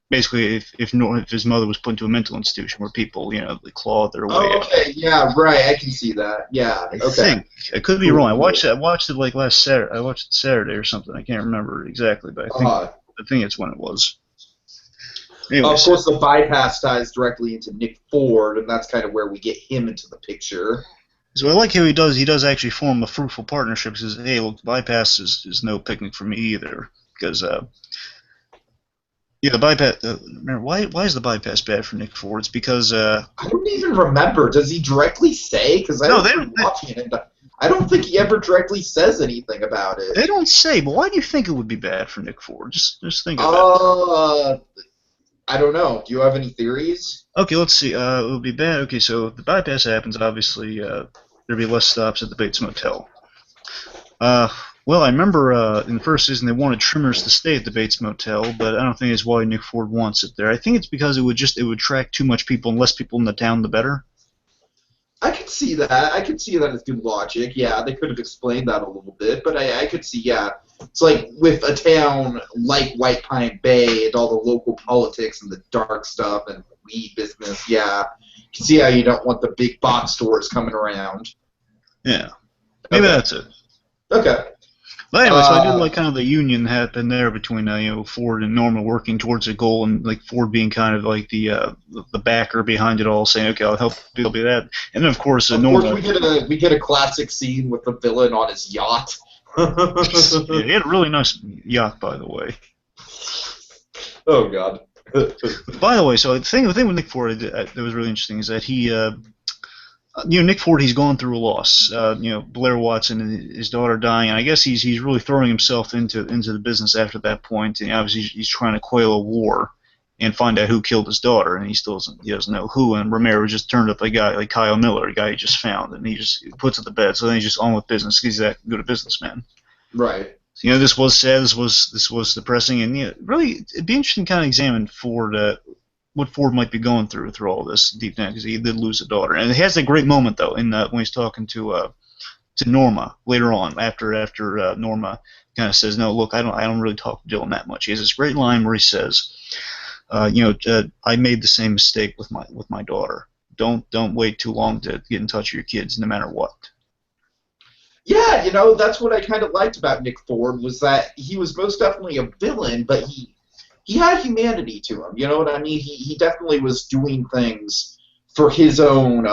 basically if his mother was put into a mental institution where people they claw their way out. Okay, yeah, right. I can see that. Yeah, okay. I think I could be wrong. I watched it like last Saturday. I watched it Saturday or something. I can't remember exactly, but I think it's when it was. Anyways. Of course, the bypass ties directly into Nick Ford, and that's kind of where we get him into the picture. So I like how he does actually form a fruitful partnership. He says, hey, look, the bypass is no picnic for me either. Because, the bypass, remember, why is the bypass bad for Nick Ford? It's because, I don't even remember. Does he directly say? Because I was watching it, and I don't think he ever directly says anything about it. They don't say, but why do you think it would be bad for Nick Ford? Just think about it. I don't know. Do you have any theories? Okay, let's see. It would be bad. Okay, so if the bypass happens, obviously there'd be less stops at the Bates Motel. Well, I remember in the first season they wanted trimmers to stay at the Bates Motel, but I don't think it's why Nick Ford wants it there. I think it's because it would attract too much people, and less people in the town, the better. I could see that. I could see that as good logic. Yeah, they could have explained that a little bit, but I could see, yeah. It's like with a town like White Pine Bay and all the local politics and the dark stuff and, weed business, yeah. You can see how you don't want the big box stores coming around. Yeah. Maybe Okay. that's it. Okay. But anyway, so I do like kind of the union happen there between Ford and Norma working towards a goal, and like Ford being kind of like the backer behind it all, saying, "Okay, I'll help be that." And then of course Norma. We get a classic scene with the villain on his yacht. Yeah, he had a really nice yacht, by the way. Oh God. By the way, so the thing with Nick Ford that was really interesting is that he. Nick Ford, he's gone through a loss. Blair Watson and his daughter dying, and I guess he's really throwing himself into the business after that point. And obviously, he's trying to quail a war and find out who killed his daughter, and he doesn't know who. And Romero just turned up a guy like Kyle Miller, a guy he just found, and he just puts it to bed. So then he's just on with business. He's that good a businessman. Right. So, this was sad. This was depressing, and really, it'd be interesting to kind of examine Ford. What Ford might be going through all this deep down, because he did lose a daughter, and he has a great moment though in when he's talking to Norma later on after Norma kind of says, "No, look, I don't really talk to Dylan that much." He has this great line where he says, "I made the same mistake with my daughter. Don't wait too long to get in touch with your kids, no matter what." Yeah, that's what I kind of liked about Nick Ford, was that he was most definitely a villain, but he had humanity to him. You know what I mean? He definitely was doing things for his own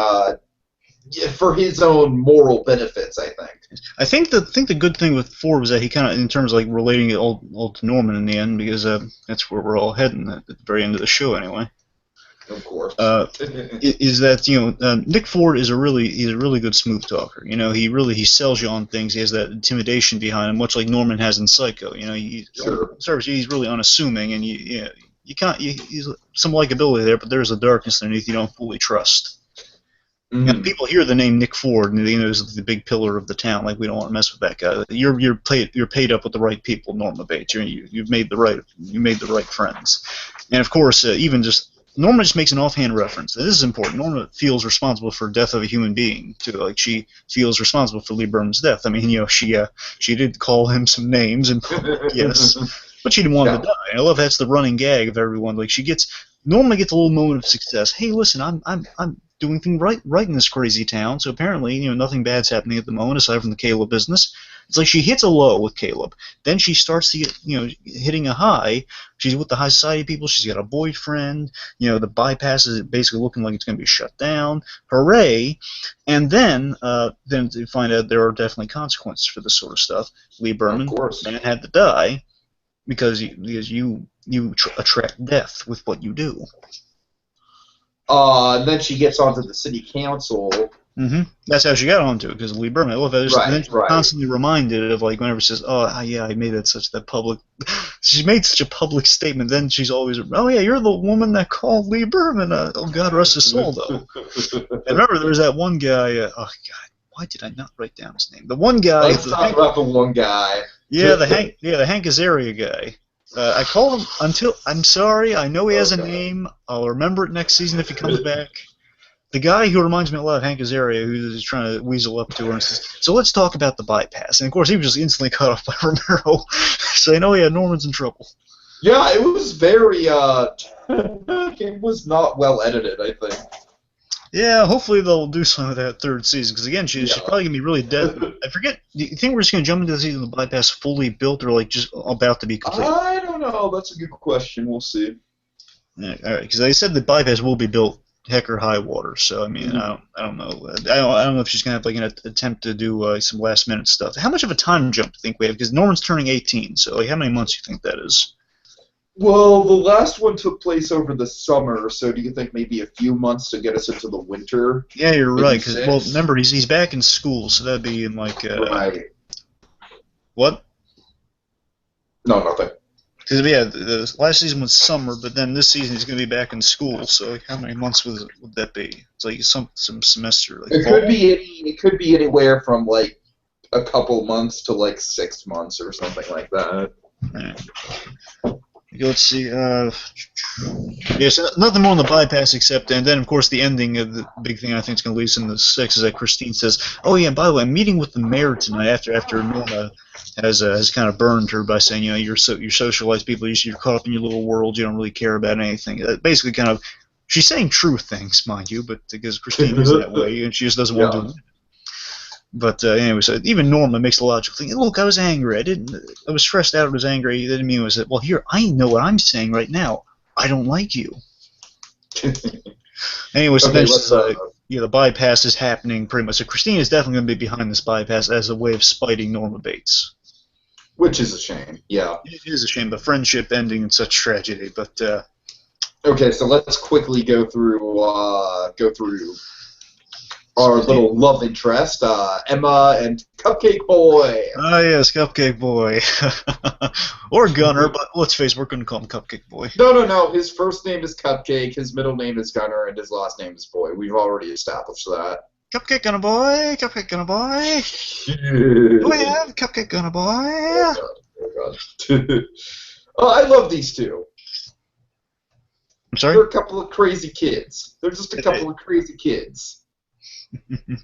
moral benefits, I think. I think the good thing with Ford was that he kind of, in terms of like relating it all to Norman in the end, because that's where we're all heading at the very end of the show anyway. Of course. Is that Nick Ford is a really good smooth talker. He sells you on things. He has that intimidation behind him, much like Norman has in Psycho. Sure. He's really unassuming, and he's some likability there, but there's a darkness underneath you don't fully trust. Mm-hmm. People hear the name Nick Ford, and he's the big pillar of the town. Like, we don't want to mess with that guy. You're paid up with the right people, Norma Bates. You've made the right friends, and of course, even just. Norma just makes an offhand reference. This is important. Norma feels responsible for the death of a human being, too. Like, she feels responsible for Lee Berman's death. I mean, she did call him some names, and yes, but she didn't want him to die. I love that's the running gag of everyone. Like, Norma gets a little moment of success. Hey, listen, I'm doing things right in this crazy town. So apparently, nothing bad's happening at the moment aside from the Caleb business. It's like she hits a low with Caleb. Then she starts to get, hitting a high. She's with the high society people. She's got a boyfriend. The bypass is basically looking like it's going to be shut down. Hooray! And then to find out there are definitely consequences for this sort of stuff. Lee Berman, man, had to die because you attract death with what you do. Then she gets onto the city council. Mm-hmm. That's how she got onto it, because Lee Berman. I love that. Right, then she's constantly reminded of, like, whenever she says, "Oh yeah, I made that public." She's made such a public statement. Then she's always, "Oh yeah, you're the woman that called Lee Berman." Oh God, rest his soul, though. And remember, there was that one guy. Oh God, why did I not write down his name? The one guy. Let's talk about the one guy. Yeah, the Hank Azaria guy. I call him until. I'm sorry. I know he has a name. I'll remember it next season if he comes back. The guy who reminds me a lot of Hank Azaria, who's trying to weasel up to her and says, "So let's talk about the bypass." And of course, he was just instantly cut off by Romero, saying, "Oh yeah, Norman's in trouble." Yeah, it was very. It was not well edited, I think. Yeah, hopefully they'll do some of that third season, because again, she's probably gonna be really dead. I forget. Do you think we're just gonna jump into the season of the bypass fully built, or like just about to be complete? I don't know. That's a good question. We'll see. Yeah, all right, because they said the bypass will be built heck or high water. So I mean, I don't know. I don't know if she's gonna have like an attempt to do some last minute stuff. How much of a time jump do you think we have? Because Norman's turning 18, so like, how many months do you think that is? Well, the last one took place over the summer, so do you think maybe a few months to get us into the winter? Yeah, you're right. Because well, remember he's back in school, so that'd be in like right. What? No, nothing. Because yeah, the last season was summer, but then this season he's going to be back in school. So like, how many months would that be? It's like some semester. Like, it could be anywhere from like a couple months to like 6 months or something like that. Right. Let's see. Yes, nothing more on the bypass except, and then of course the ending of the big thing I think is going to lead us into 6 is that Christine says, "Oh yeah, and by the way, I'm meeting with the mayor tonight after Norma has kind of burned her by saying, you're socialized people, you're caught up in your little world, you don't really care about anything." Basically, kind of She's saying true things, mind you, but because Christine is that way, and she just doesn't want to admit it. But anyway, so even Norma makes the logical thing. Look, I was angry. I was stressed out. I was angry. That didn't mean it was that. Well, here, I know what I'm saying right now. I don't like you. Anyway, so the bypass is happening pretty much. So Christine is definitely going to be behind this bypass as a way of spiting Norma Bates. Which is a shame, yeah. It is a shame, the friendship ending in such tragedy, but... Okay, so let's quickly go through our little love interest, Emma and Cupcake Boy. Ah, yes, Cupcake Boy. Or Gunner, but let's face it, we're going to call him Cupcake Boy. No. His first name is Cupcake, his middle name is Gunner, and his last name is Boy. We've already established that. Cupcake Gunner Boy, Cupcake Gunner Boy. Oh, yeah, Cupcake Gunner Boy. Oh, God. I love these two. I'm sorry? They're a couple of crazy kids. They're just a couple of crazy kids.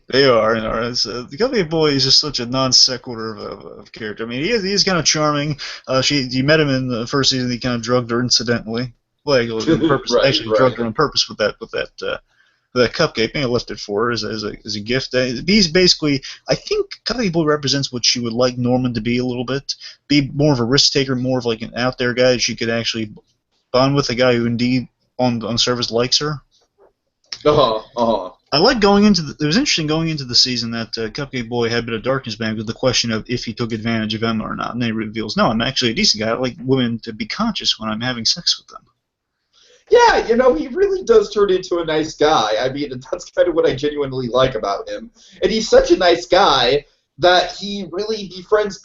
They are. The Cupcake Boy is just such a non sequitur of character. I mean, he is kind of charming. You met him in the first season. He kind of drugged her incidentally, drugged her on purpose with that cupcake. Maybe left it for her as a gift. He's basically, I think, Cupcake Boy represents what she would like Norman to be a little bit. Be more of a risk taker, more of like an out there guy. She could actually bond with a guy who indeed on surface likes her. I like going into it was interesting going into the season that Cupcake Boy had been a darkness band with the question of if he took advantage of Emma or not, and then he reveals, no, I'm actually a decent guy. I like women to be conscious when I'm having sex with them. Yeah, he really does turn into a nice guy. I mean, that's kind of what I genuinely like about him. And he's such a nice guy that he really befriends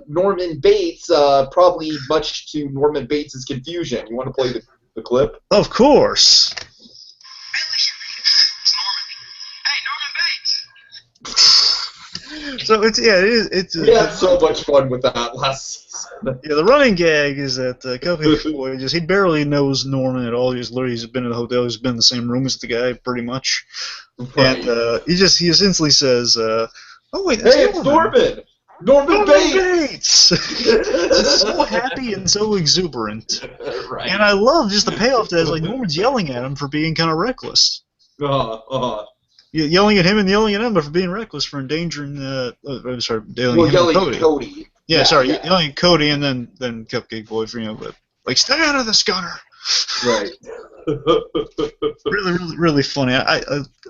Norman Bates, probably much to Norman Bates' confusion. You want to play the clip? Of course. So we had so much fun with that last season. Yeah, the running gag is that Cupcake Boy he barely knows Norman at all. He's been in the hotel. He's been in the same room as the guy pretty much, right. And he instantly says, "Oh wait, that's it's Norman. Norman Bates." It's so happy and so exuberant, right. And I love just the payoff to that. Like Norman's yelling at him for being kind of reckless. Yelling at him and yelling at Emma for being reckless, for endangering. Yelling at Cody. Yelling at Cody, and then Cupcake Boy for like stay out of this, Gunner. Right. Really, really funny. I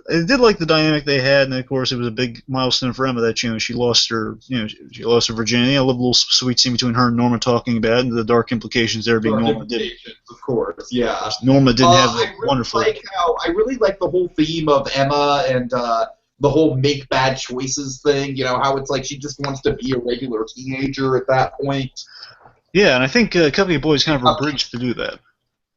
did like the dynamic they had, and of course it was a big milestone for Emma that she lost her virginity. I love a little sweet scene between her and Norma talking about it, and the dark implications there being Norma did. Of course, yeah. Norma didn't have the wonderful. I really like the whole theme of Emma and the whole make bad choices thing. How it's like she just wants to be a regular teenager at that point. Yeah, and I think Cupcake Boy is kind of a bridge to do that.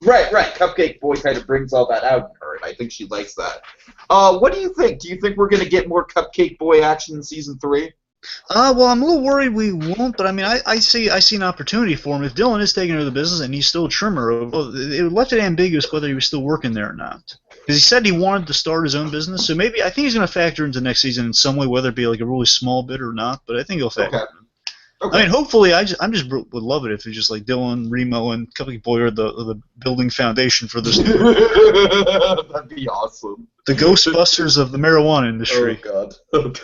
Right. Cupcake Boy kind of brings all that out in her, and I think she likes that. What do you think? Do you think we're going to get more Cupcake Boy action in Season 3? Well, I'm a little worried we won't, but I mean, I see an opportunity for him. If Dylan is taking over the business and he's still a trimmer, it left it ambiguous whether he was still working there or not. Because he said he wanted to start his own business, so maybe I think he's going to factor into next season in some way, whether it be like a really small bit or not, but I think he'll factor in. Okay. I mean, hopefully, I just would love it if it's just like Dylan, Remo, and Cupcake Boy are the building foundation for this. That'd be awesome. The Ghostbusters of the marijuana industry. Oh God.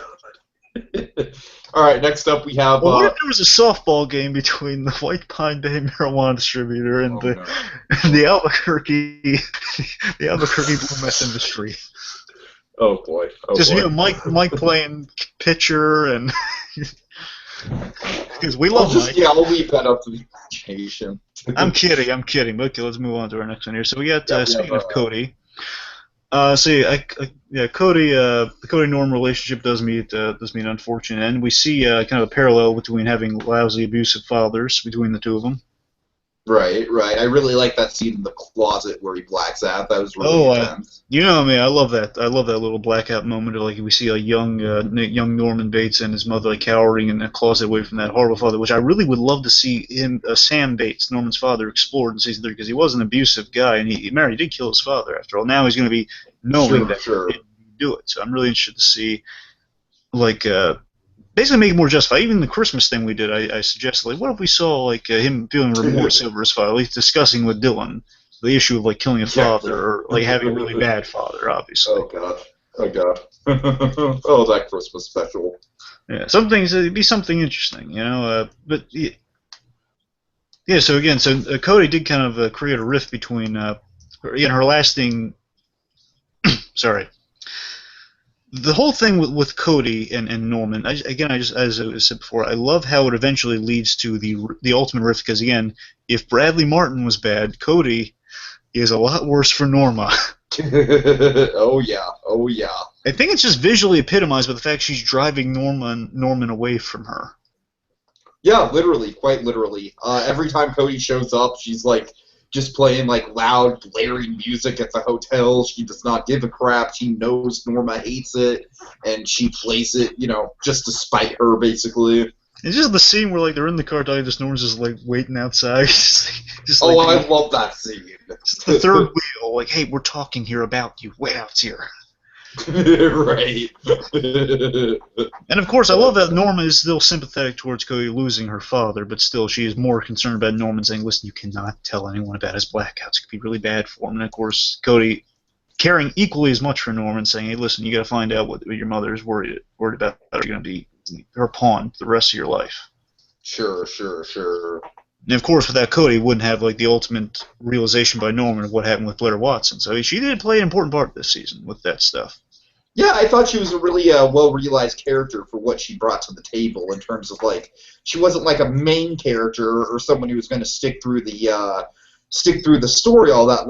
All right, next up we have. Well, what if there was a softball game between the White Pine Bay marijuana distributor and the Albuquerque blue meth industry? Oh boy. Mike playing pitcher and. Because we love Mike. Yeah, I'll leave that up to the imagination. I'm kidding. But okay, let's move on to our next one here. So we got speaking of Cody. The Cody-Norm relationship does meet an unfortunate end. We see kind of a parallel between having lousy, abusive fathers between the two of them. Right. I really like that scene in the closet where he blacks out. That was really intense. You know me. I love that. I love that little blackout moment. Like we see a young Norman Bates and his mother cowering in a closet away from that horrible father, which I really would love to see Sam Bates, Norman's father, explored in season 3 because he was an abusive guy and he did kill his father after all. Now he's going to be knowing that he didn't do it. So I'm really interested to see basically make it more justified. Even the Christmas thing we did, I suggested, what if we saw him feeling remorse over his father, at least discussing with Dylan the issue of like killing a father or like having a really bad father, obviously. Oh god. Oh god. Oh, that Christmas special. Yeah, some things it'd be something interesting, you know. But yeah. So again, Cody did kind of create a rift between her lasting. Sorry. The whole thing with Cody and Norman, as I said before, I love how it eventually leads to the ultimate rift. Because again, if Bradley Martin was bad, Cody is a lot worse for Norma. Oh yeah. Oh yeah. I think it's just visually epitomized by the fact she's driving Norman away from her. Yeah, literally, quite literally. Every time Cody shows up, she's like just playing like loud, blaring music at the hotel. She does not give a crap. She knows Norma hates it, and she plays it, just to spite her, basically. It's just the scene where like they're in the car, just Norman's just like waiting outside. I love that scene. Just the third wheel, like, hey, we're talking here about you. Wait out here. Right. And of course, I love that Norma is still sympathetic towards Cody losing her father, but still she is more concerned about Norman saying, listen, you cannot tell anyone about his blackouts. It could be really bad for him. And of course, Cody caring equally as much for Norman, saying, hey, listen, you got to find out what your mother is worried about. You're going to be her pawn the rest of your life. Sure. And of course, without Cody, wouldn't have like the ultimate realization by Norman of what happened with Blair Watson. So she did play an important part this season with that stuff. Yeah, I thought she was a really well-realized character for what she brought to the table in terms of, like, she wasn't like a main character or someone who was going to stick through the story all that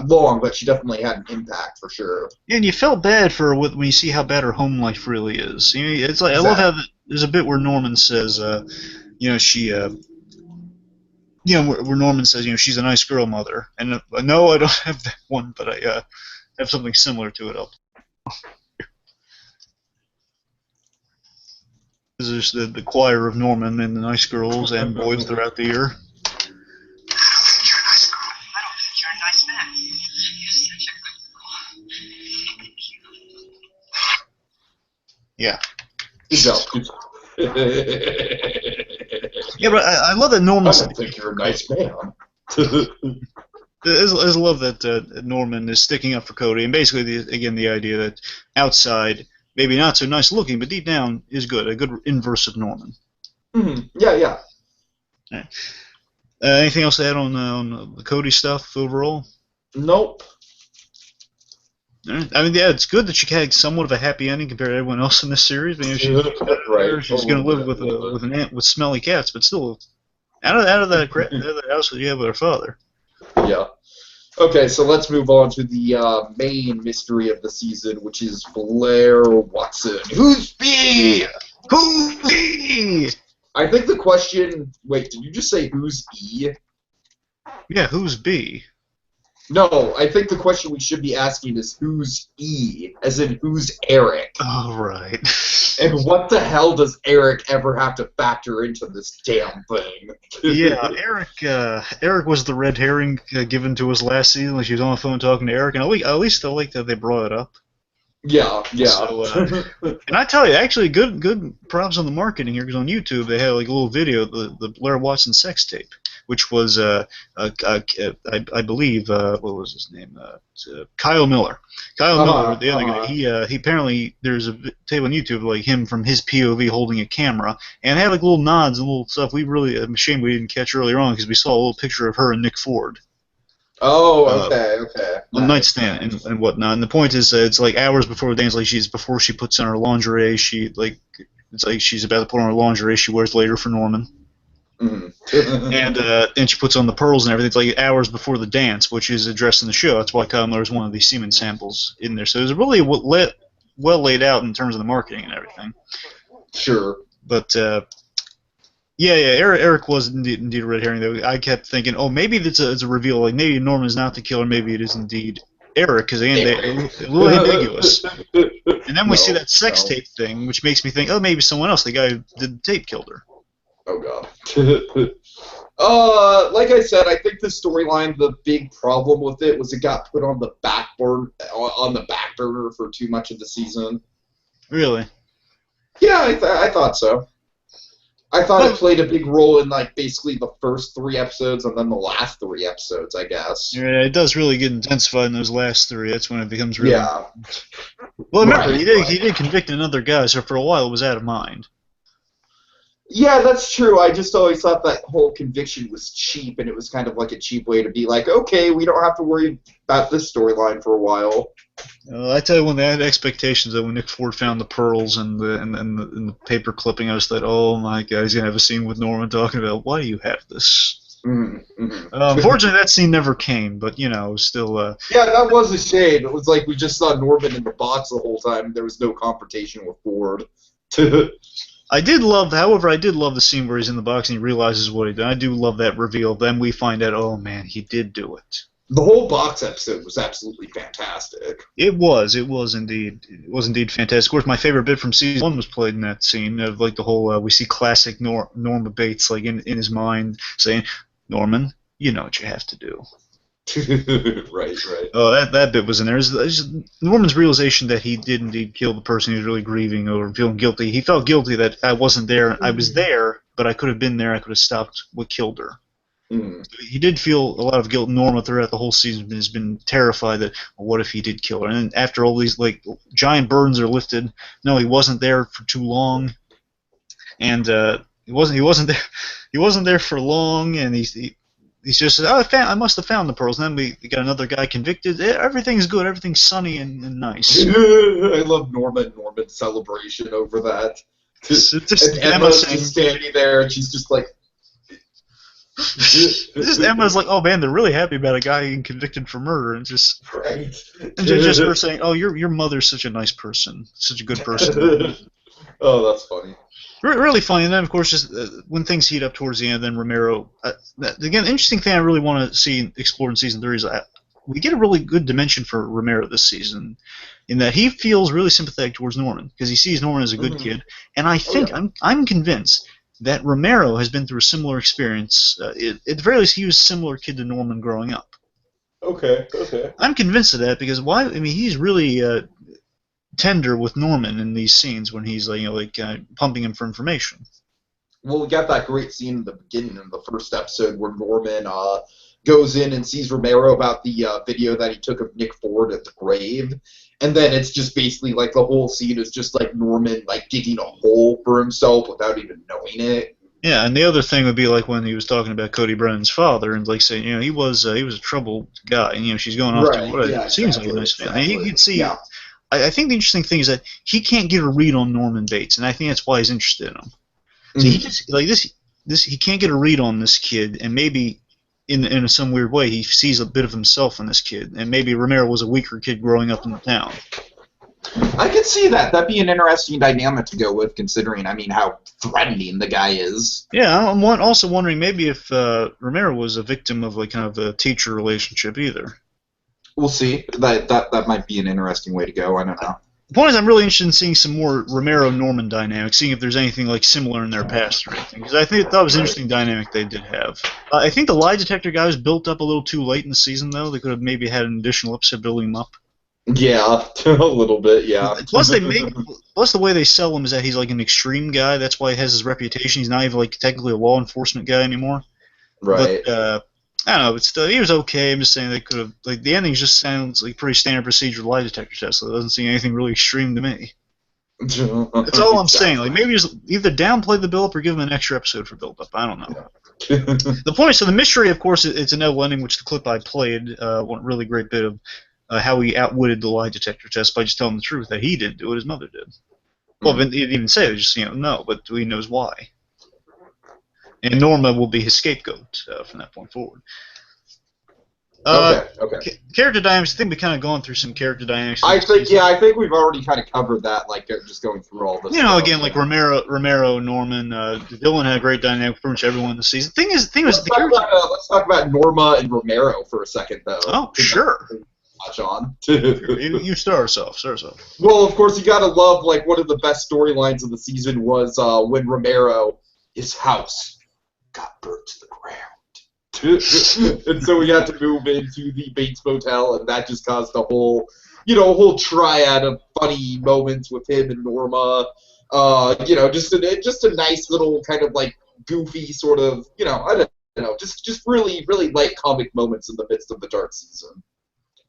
long, but she definitely had an impact for sure. Yeah, and you felt bad for her when you see how bad her home life really is. It's like exactly. I love how there's a bit where Norman says, she. Where Norman says, she's a nice girl, mother. And no, I don't have that one, but I have something similar to it. There's the choir of Norman and the nice girls and boys throughout the year. I don't think you're a nice girl. I don't think you're a nice man. You're such a good girl. Yeah. Good job. Yeah, but I love that Norman. I don't think you're a nice man. I love that Norman is sticking up for Cody, and basically, the idea that outside, maybe not so nice looking, but deep down is good, a good inverse of Norman. Mm-hmm. Yeah. Right. Anything else to add on the Cody stuff overall? Nope. Right. I mean, yeah, it's good that she had somewhat of a happy ending compared to everyone else in this series. She's going to live with an aunt with smelly cats, but still, out of that house that you have with her father. Yeah. Okay, so let's move on to the main mystery of the season, which is Blair Watson. Who's B? Who's B? I think the question... Wait, did you just say who's E? Yeah, who's B? No, I think the question we should be asking is who's E, as in who's Eric. Oh, right. And what the hell does Eric ever have to factor into this damn thing? Yeah, Eric was the red herring given to us last season. Like she was on the phone talking to Eric, and at least I like that they brought it up. Yeah. So, and I tell you, actually, good props on the marketing here, because on YouTube they had like a little video, the Blair Watson sex tape, which was I believe what was his name? Kyle Miller. Kyle Miller, the other guy. He apparently there's a tape on YouTube like him from his POV holding a camera, and had like little nods and little stuff. I'm ashamed we didn't catch earlier on because we saw a little picture of her and Nick Ford. Oh, okay. On nightstand and whatnot. And the point is, it's like hours before the dance, like before she puts on her lingerie. It's like she's about to put on her lingerie she wears later for Norman. Mm-hmm. And she puts on the pearls and everything. It's like hours before the dance, which is addressed in the show. That's why Kyle Miller is one of the semen samples in there. So it was really well laid out in terms of the marketing and everything. Sure. But yeah. Eric was indeed a red herring. Though I kept thinking, maybe it's a reveal. Like maybe Norman is not the killer. Maybe it is indeed Eric, because a little ambiguous. And then we see that sex tape thing, which makes me think, maybe someone else. The guy who did the tape killed her. Oh god. Like I said, I think the storyline, the big problem with it was it got put on the back burner for too much of the season. Really? Yeah, I thought so. I thought it played a big role in like basically the first 3 episodes and then the last 3 episodes, I guess. Yeah, it does really get intensified in those last 3. That's when it becomes really. Yeah. Well, remember, Right, he did convict another guy, so for a while it was out of mind. Yeah, that's true. I just always thought that whole conviction was cheap, and it was kind of like a cheap way to be like, okay, we don't have to worry about this storyline for a while. I tell you, when they had expectations that when Nick Ford found the pearls and the paper clipping, I was like, oh my god, he's gonna have a scene with Norman talking about why do you have this. Unfortunately, that scene never came, but still. Yeah, that was a shame. It was like we just saw Norman in the box the whole time. There was no confrontation with Ford. I did love the scene where he's in the box and he realizes what he did. I do love that reveal. Then we find out, oh man, he did do it. The whole box episode was absolutely fantastic. It was indeed fantastic. Of course, my favorite bit from season 1 was played in that scene of like the whole we see classic Norma Bates like in his mind saying, "Norman, you know what you have to do." Right. Oh, that bit was in there. It's just Norman's realization that he did indeed kill the person he was really grieving over, feeling guilty. He felt guilty that I wasn't there. I was there, but I could have been there. I could have stopped what killed her. He did feel a lot of guilt. Norma throughout the whole season has been terrified that, well, what if he did kill her? And then after all these like giant burdens are lifted, no, he wasn't there for too long, and he wasn't there for long, and he's just I must have found the pearls. And then we got another guy convicted. Everything's good. Everything's sunny and nice. I love Norman's celebration over that. Just Emma's just standing there, and she's just like. Just Emma's like, oh man, they're really happy about a guy getting convicted for murder, and just just her saying, oh, your mother's such a nice person, such a good person. Oh, that's funny. Really funny. And then of course, just when things heat up towards the end, then Romero. Again, interesting thing I really want to see explored in season 3 is we get a really good dimension for Romero this season, in that he feels really sympathetic towards Norman because he sees Norman as a good kid, and I think I'm convinced that Romero has been through a similar experience. At the very least, he was a similar kid to Norman growing up. Okay. I'm convinced of that because he's really tender with Norman in these scenes when he's pumping him for information. Well, we got that great scene in the beginning of the first episode where Norman goes in and sees Romero about the video that he took of Nick Ford at the grave. And then it's just basically like the whole scene is just like Norman like digging a hole for himself without even knowing it. Yeah, and the other thing would be like when he was talking about Cody Brennan's father and like saying, he was a troubled guy, and she's going off to what it seems like a nice family. And you can see. Yeah. I think the interesting thing is that he can't get a read on Norman Bates, and I think that's why he's interested in him. So he just he can't get a read on this kid, and maybe. In some weird way, he sees a bit of himself in this kid, and maybe Romero was a weaker kid growing up in the town. I could see that. That'd be an interesting dynamic to go with, considering, how threatening the guy is. Yeah, I'm also wondering maybe if Romero was a victim of kind of a teacher relationship either. We'll see. That might be an interesting way to go. I don't know. The point is, I'm really interested in seeing some more Romero-Norman dynamics, seeing if there's anything similar in their past or anything. Because I think that was an interesting dynamic they did have. I think the lie detector guy was built up a little too late in the season, though. They could have maybe had an additional episode building him up. Yeah, a little bit. Yeah. Plus the way they sell him is that he's an extreme guy. That's why he has his reputation. He's not even technically a law enforcement guy anymore. Right. But, I don't know, but still, he was okay. I'm just saying they could have, the ending just sounds like pretty standard procedure lie detector test, so it doesn't seem anything really extreme to me. That's all I'm saying. Maybe just either downplay the build-up or give him an extra episode for build-up. I don't know. The point is, so the mystery, of course, it's an L ending, which the clip I played, one really great bit of how he outwitted the lie detector test by just telling the truth that he didn't do it, his mother did. Well, he didn't even say it, just, no, but he knows why. And Norma will be his scapegoat from that point forward. Okay. Character dynamics. I think we've kind of gone through some character dynamics. I think we've already kind of covered that. Just going through all this. Again, Romero, Norman, Dylan had a great dynamic. Pretty much everyone in the season. Let's talk about Norma and Romero for a second, though. Oh, sure. Watch on. You start us off. Well, of course, you gotta love one of the best storylines of the season was when Romero, his house got burnt to the ground. And so we had to move into the Bates Motel, and that just caused a whole triad of funny moments with him and Norma. Just a nice little kind of like goofy sort of, I don't know, just really really light comic moments in the midst of the dark season.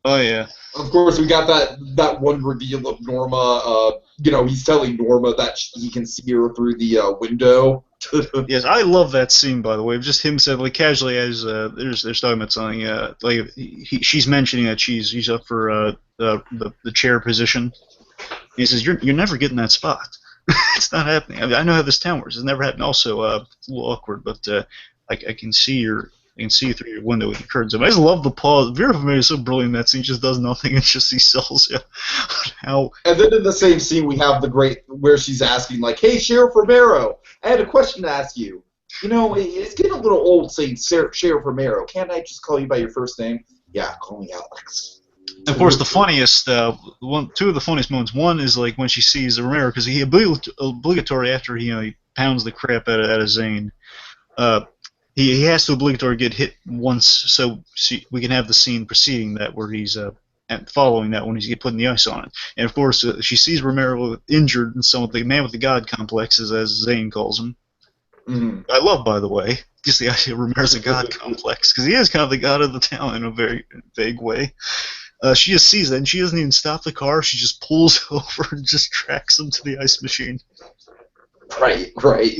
Oh yeah. Of course, we got that one reveal of Norma. He's telling Norma that he can see her through the window. Yes, I love that scene. By the way, just him said like casually as they're talking about something. She's mentioning that she's up for the chair position. He says you're never getting that spot. It's not happening. I know how this town works. It's never happened. Also, it's a little awkward, but I can see you through your window with the curtains. I just love the pause. Vera Farmiga is so brilliant in that scene. Just does nothing and just he sells you. How? And then in the same scene, we have the great where she's asking like, "Hey, Sheriff Romero, I had a question to ask you. It's getting a little old saying Sheriff Romero. Can't I just call you by your first name? Yeah, call me Alex." Of course, the funniest two of the funniest moments. One is like when she sees Romero because he obligatory after he pounds the crap out of Zane. He has to obligatory get hit once so we can have the scene preceding that where he's and following that when he's putting the ice on it. And of course, she sees Romero injured and so the man with the god complex, as Zane calls him. Mm-hmm. I love, by the way, just the idea of Romero's a god complex because he is kind of the god of the town in a very vague way. She just sees that and she doesn't even stop the car. She just pulls over and just tracks him to the ice machine. Right.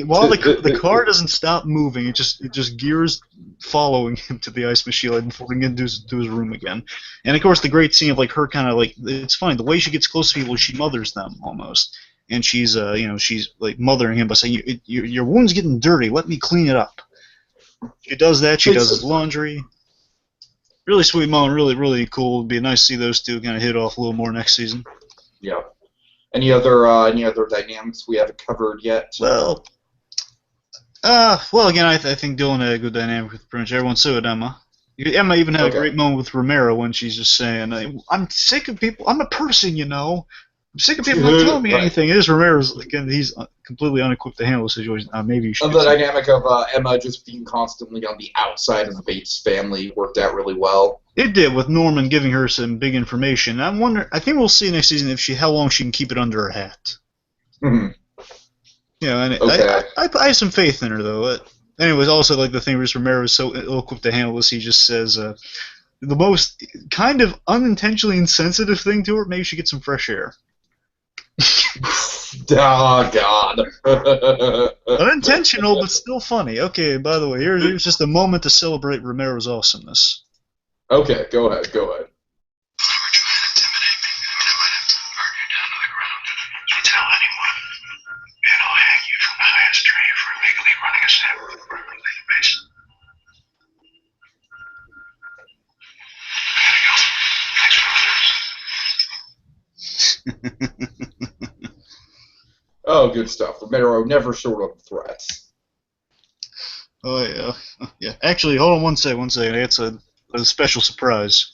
While the car doesn't stop moving, it just gears following him to the ice machine and before he can get into his room again. And of course, the great scene of like her kind of like it's funny the way she gets close to people, she mothers them almost, and she's she's like mothering him by saying your wound's getting dirty. Let me clean it up. She does that. She does his laundry. Really sweet moment. Really really cool. It'd be nice to see those two kind of hit off a little more next season. Yeah. Any other dynamics we haven't covered yet? Well, again, I think Dylan had a good dynamic with pretty much everyone. So did Emma. Emma even had a great moment with Romero when she's just saying, "I'm sick of people. I'm a person, I'm sick of people not telling me anything." It is Romero's like, and he's completely unequipped to handle the situation. Maybe you should. And the dynamic of Emma just being constantly on the outside of the Bates family worked out really well. It did, with Norman giving her some big information. I think we'll see next season how long she can keep it under her hat. Mm-hmm. And I have some faith in her though. Anyways, also like the thing where Romero is so ill-equipped to handle this, he just says the most kind of unintentionally insensitive thing to her. Maybe she gets some fresh air. Oh, God. Unintentional, but still funny. Okay, by the way, here's just a moment to celebrate Romero's awesomeness. Okay, go ahead. They were trying to intimidate me. I might have to burn you down to the ground. You tell anyone, and I'll hang you from the highest tree for illegally running a sample of the Berkeley database. I gotta go. Thanks for the Oh, good stuff. Romero never short of threats. Oh, yeah. Yeah. Actually, hold on one second. It's a special surprise.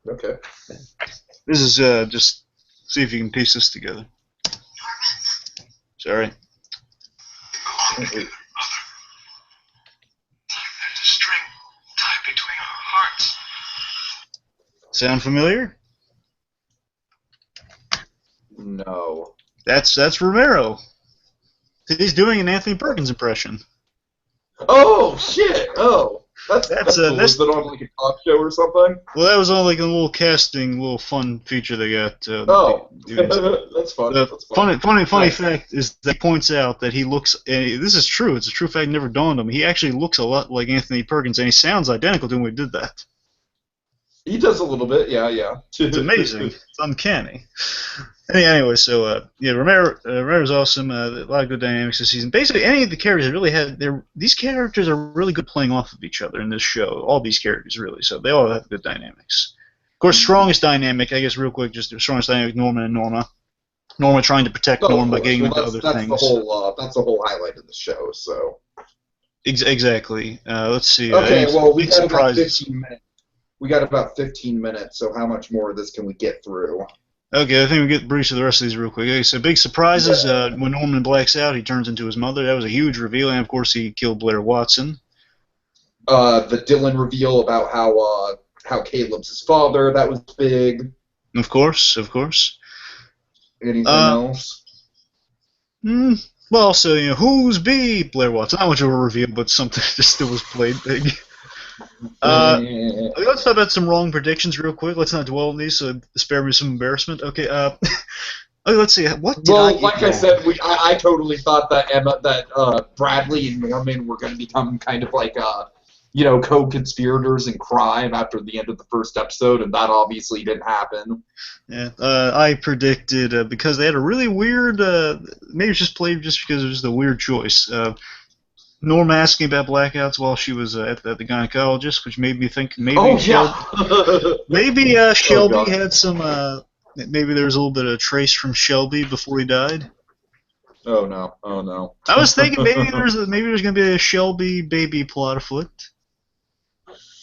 Okay. This is just see if you can piece this together. Sorry. There's a string tied between our hearts. Sound familiar? No. That's Romero. He's doing an Anthony Perkins impression. Oh, shit! Oh. That's cool. That's Was it on like a talk show or something? Well, that was on like a little casting, little fun feature they got. That's fun. That's fun. Funny fact is that he points out that he looks. And this is true. It's a true fact. Never dawned on me. He actually looks a lot like Anthony Perkins, and he sounds identical to him when he did that. He does a little bit. Yeah. It's amazing. It's uncanny. Anyway, so Romero's awesome. A lot of good dynamics this season. Basically, any of the characters really these characters are really good playing off of each other in this show. All these characters really, so they all have good dynamics. Of course, strongest dynamic, I guess, real quick, just the strongest dynamic, Norman and Norma. Norma trying to protect Norma by getting into other things. That's the whole highlight of the show. So. Exactly. Let's see. Okay, well, we got about 15 minutes. We got about 15 minutes. So how much more of this can we get through? Okay, I think we get briefs of the rest of these real quick. Okay, so big surprises. When Norman blacks out, he turns into his mother. That was a huge reveal, and of course he killed Blair Watson. The Dylan reveal about how Caleb's his father, that was big. Of course. Anything else? Well, so, who's B? Blair Watts. Not much of a reveal, but something just still was played big. Let's talk about some wrong predictions real quick. Let's not dwell on these, so spare me some embarrassment. Okay, okay, let's see. What did I get like I wrong? said, I totally thought that Bradley and Norman were going to become kind of like co-conspirators in crime after the end of the first episode, and that obviously didn't happen. Yeah, I predicted because they had a really weird. Maybe it's just played just because it was a weird choice. Norma asking about blackouts while she was at the gynecologist, which made me think maybe maybe Shelby had some. Maybe there was a little bit of trace from Shelby before he died. Oh no! I was thinking maybe there's going to be a Shelby baby plot afoot.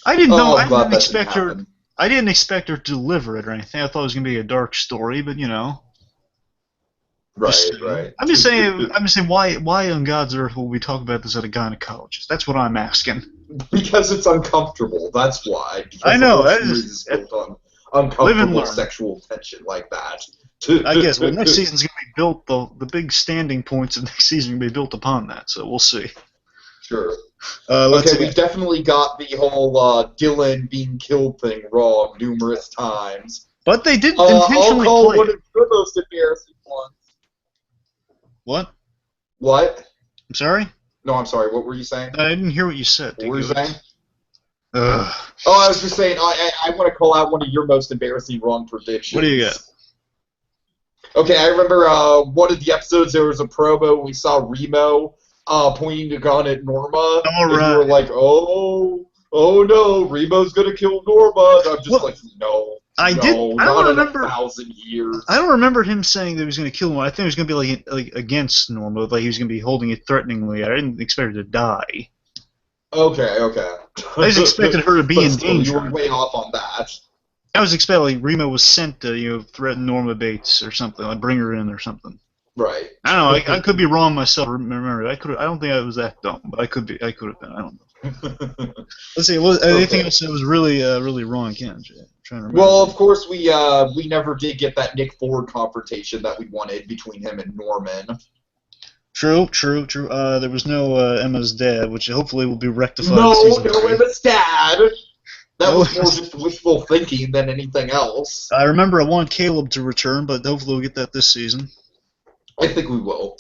I didn't know. I didn't expect her. I didn't expect her to deliver it or anything. I thought it was going to be a dark story, but Right. I'm just saying, why on God's earth will we talk about this at a gynecologist? That's what I'm asking. Because it's uncomfortable. That's why. Because I know. The series is built on uncomfortable sexual tension like that. I guess. Well, next season's going to be built. The big standing points of next season are going to be built upon that. So we'll see. Sure. Okay, we definitely got the whole Dylan being killed thing wrong numerous times. But they did intentionally I'll call play. one of the most embarrassing ones. What? I'm sorry? No, I'm sorry. What were you saying? I didn't hear what you said. What were you saying? Ugh. Oh, I was just saying, I want to call out one of your most embarrassing wrong predictions. What do you got? Okay, I remember one of the episodes, there was a promo, we saw Remo pointing a gun at Norma, and you were like, oh no, Remo's going to kill Norma, and I'm just like, no. I don't remember. In 1,000 years. I don't remember him saying that he was going to kill him. I think it was going to be like against Norma, like he was going to be holding it threateningly. I didn't expect her to die. Okay. I just expected her to be in danger. You were way off on that. I was expecting Remo was sent to threaten Norma Bates or something, like bring her in or something. Right. I don't know. I could be wrong myself. Remember, I don't think I was that dumb, but I could have been. I don't know. Let's see. Anything else that was really wrong? Trying to remember. Well, of course, we never did get that Nick Ford confrontation that we wanted between him and Norman. True. There was no Emma's dad, which hopefully will be rectified. No Emma's dad. That was more just wishful thinking than anything else. I remember I want Caleb to return, but hopefully we'll get that this season. I think we will.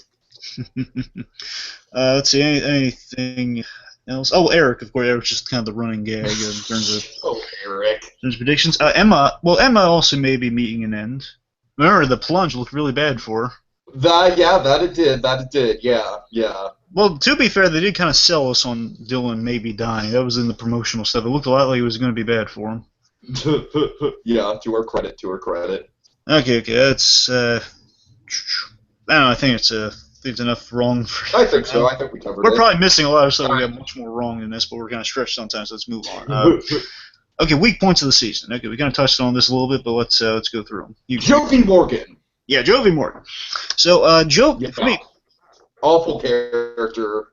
Let's see, anything else? Oh, Eric, of course. Eric's just kind of the running gag in terms of Eric. In terms of predictions. Emma also may be meeting an end. Remember, the plunge looked really bad for her. That it did. Yeah. Well, to be fair, they did kind of sell us on Dylan maybe dying. That was in the promotional stuff. It looked a lot like it was going to be bad for him. Yeah, to her credit. Okay, that's. I don't know. I think it's enough wrong for. I think so. I think we covered it. We're probably missing a lot of stuff. We got much more wrong than this, but we're kind of stretched sometimes. So let's move on. Okay, weak points of the season. Okay, we kind of touched on this a little bit, but let's go through them. Jovi Morgan. Yeah, Jovi Morgan. So, Jovi, for me, awful character.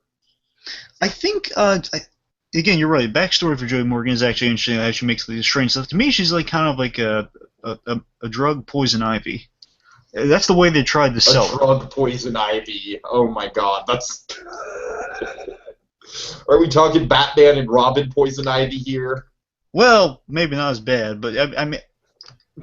I think, again, you're right. Backstory for Jovi Morgan is actually interesting. It actually makes these strange stuff. To me, she's like kind of like a drug poison ivy. That's the way they tried to sell her. A drug poison ivy. Oh my God, that's. Are we talking Batman and Robin poison ivy here? Well, maybe not as bad, but I mean.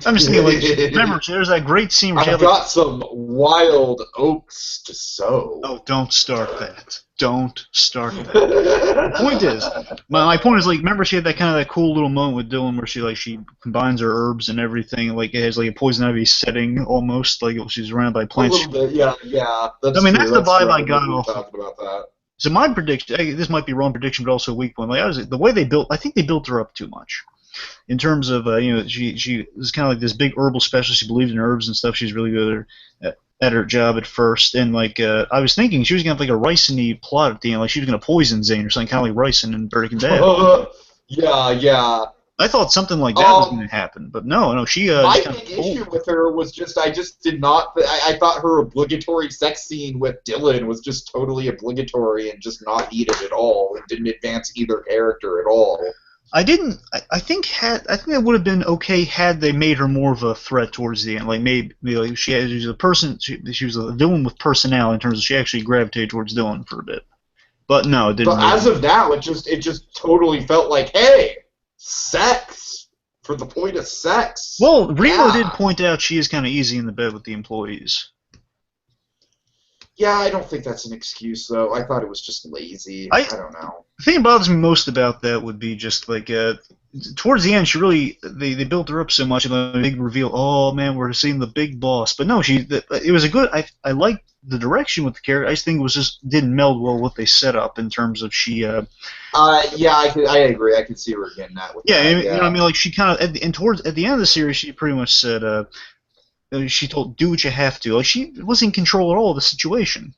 I'm just thinking, like, remember, there's that great scene where I've got some wild oats to sow. Oh, don't start that. Don't start that. The point is, my point is, like, remember she had that kind of that cool little moment with Dylan where she combines her herbs and everything, like it has like a poison ivy setting almost, like she's surrounded by plants. A little bit, yeah. That's the vibe I got off. Talking about that. So my prediction, this might be a wrong prediction, but also a weak one. Like, the way they built, I think they built her up too much. In terms of, she was kind of like this big herbal specialist. She believed in herbs and stuff. She's really good at her job at first. And, like, I was thinking she was going to have, like, a Ricin-y plot at the end. Like, she was going to poison Zane or something, kind of like Ricin in Breaking Bad. Yeah. I thought something like that was going to happen. But no, she... my big issue with her was just, I just did not... I thought her obligatory sex scene with Dylan was just totally obligatory and just not needed at all. It didn't advance either character at all. I didn't. I think it would have been okay had they made her more of a threat towards the end. Like maybe like she was a person. She was a villain with personality in terms of she actually gravitated towards Dylan for a bit. But no, it didn't. But Really. as of now, it just totally felt like, hey, sex for the point of sex. Well, Remo Yeah. did point out she is kind of easy in the bed with the employees. Yeah, I don't think that's an excuse, though. I thought it was just lazy. I don't know. The thing that bothers me most about that would be just like towards the end, she really they built her up so much, and the big reveal. Oh man, we're seeing the big boss. But no, it was a good. I liked the direction with the character. I just think it was just didn't meld well with what they set up in terms of she. Yeah, I agree. I could see her getting that. With Yeah, that, you know what I mean. Like she kind of at the end of the series, she pretty much said. She told, "Do what you have to." Like she was in control at all of the situation.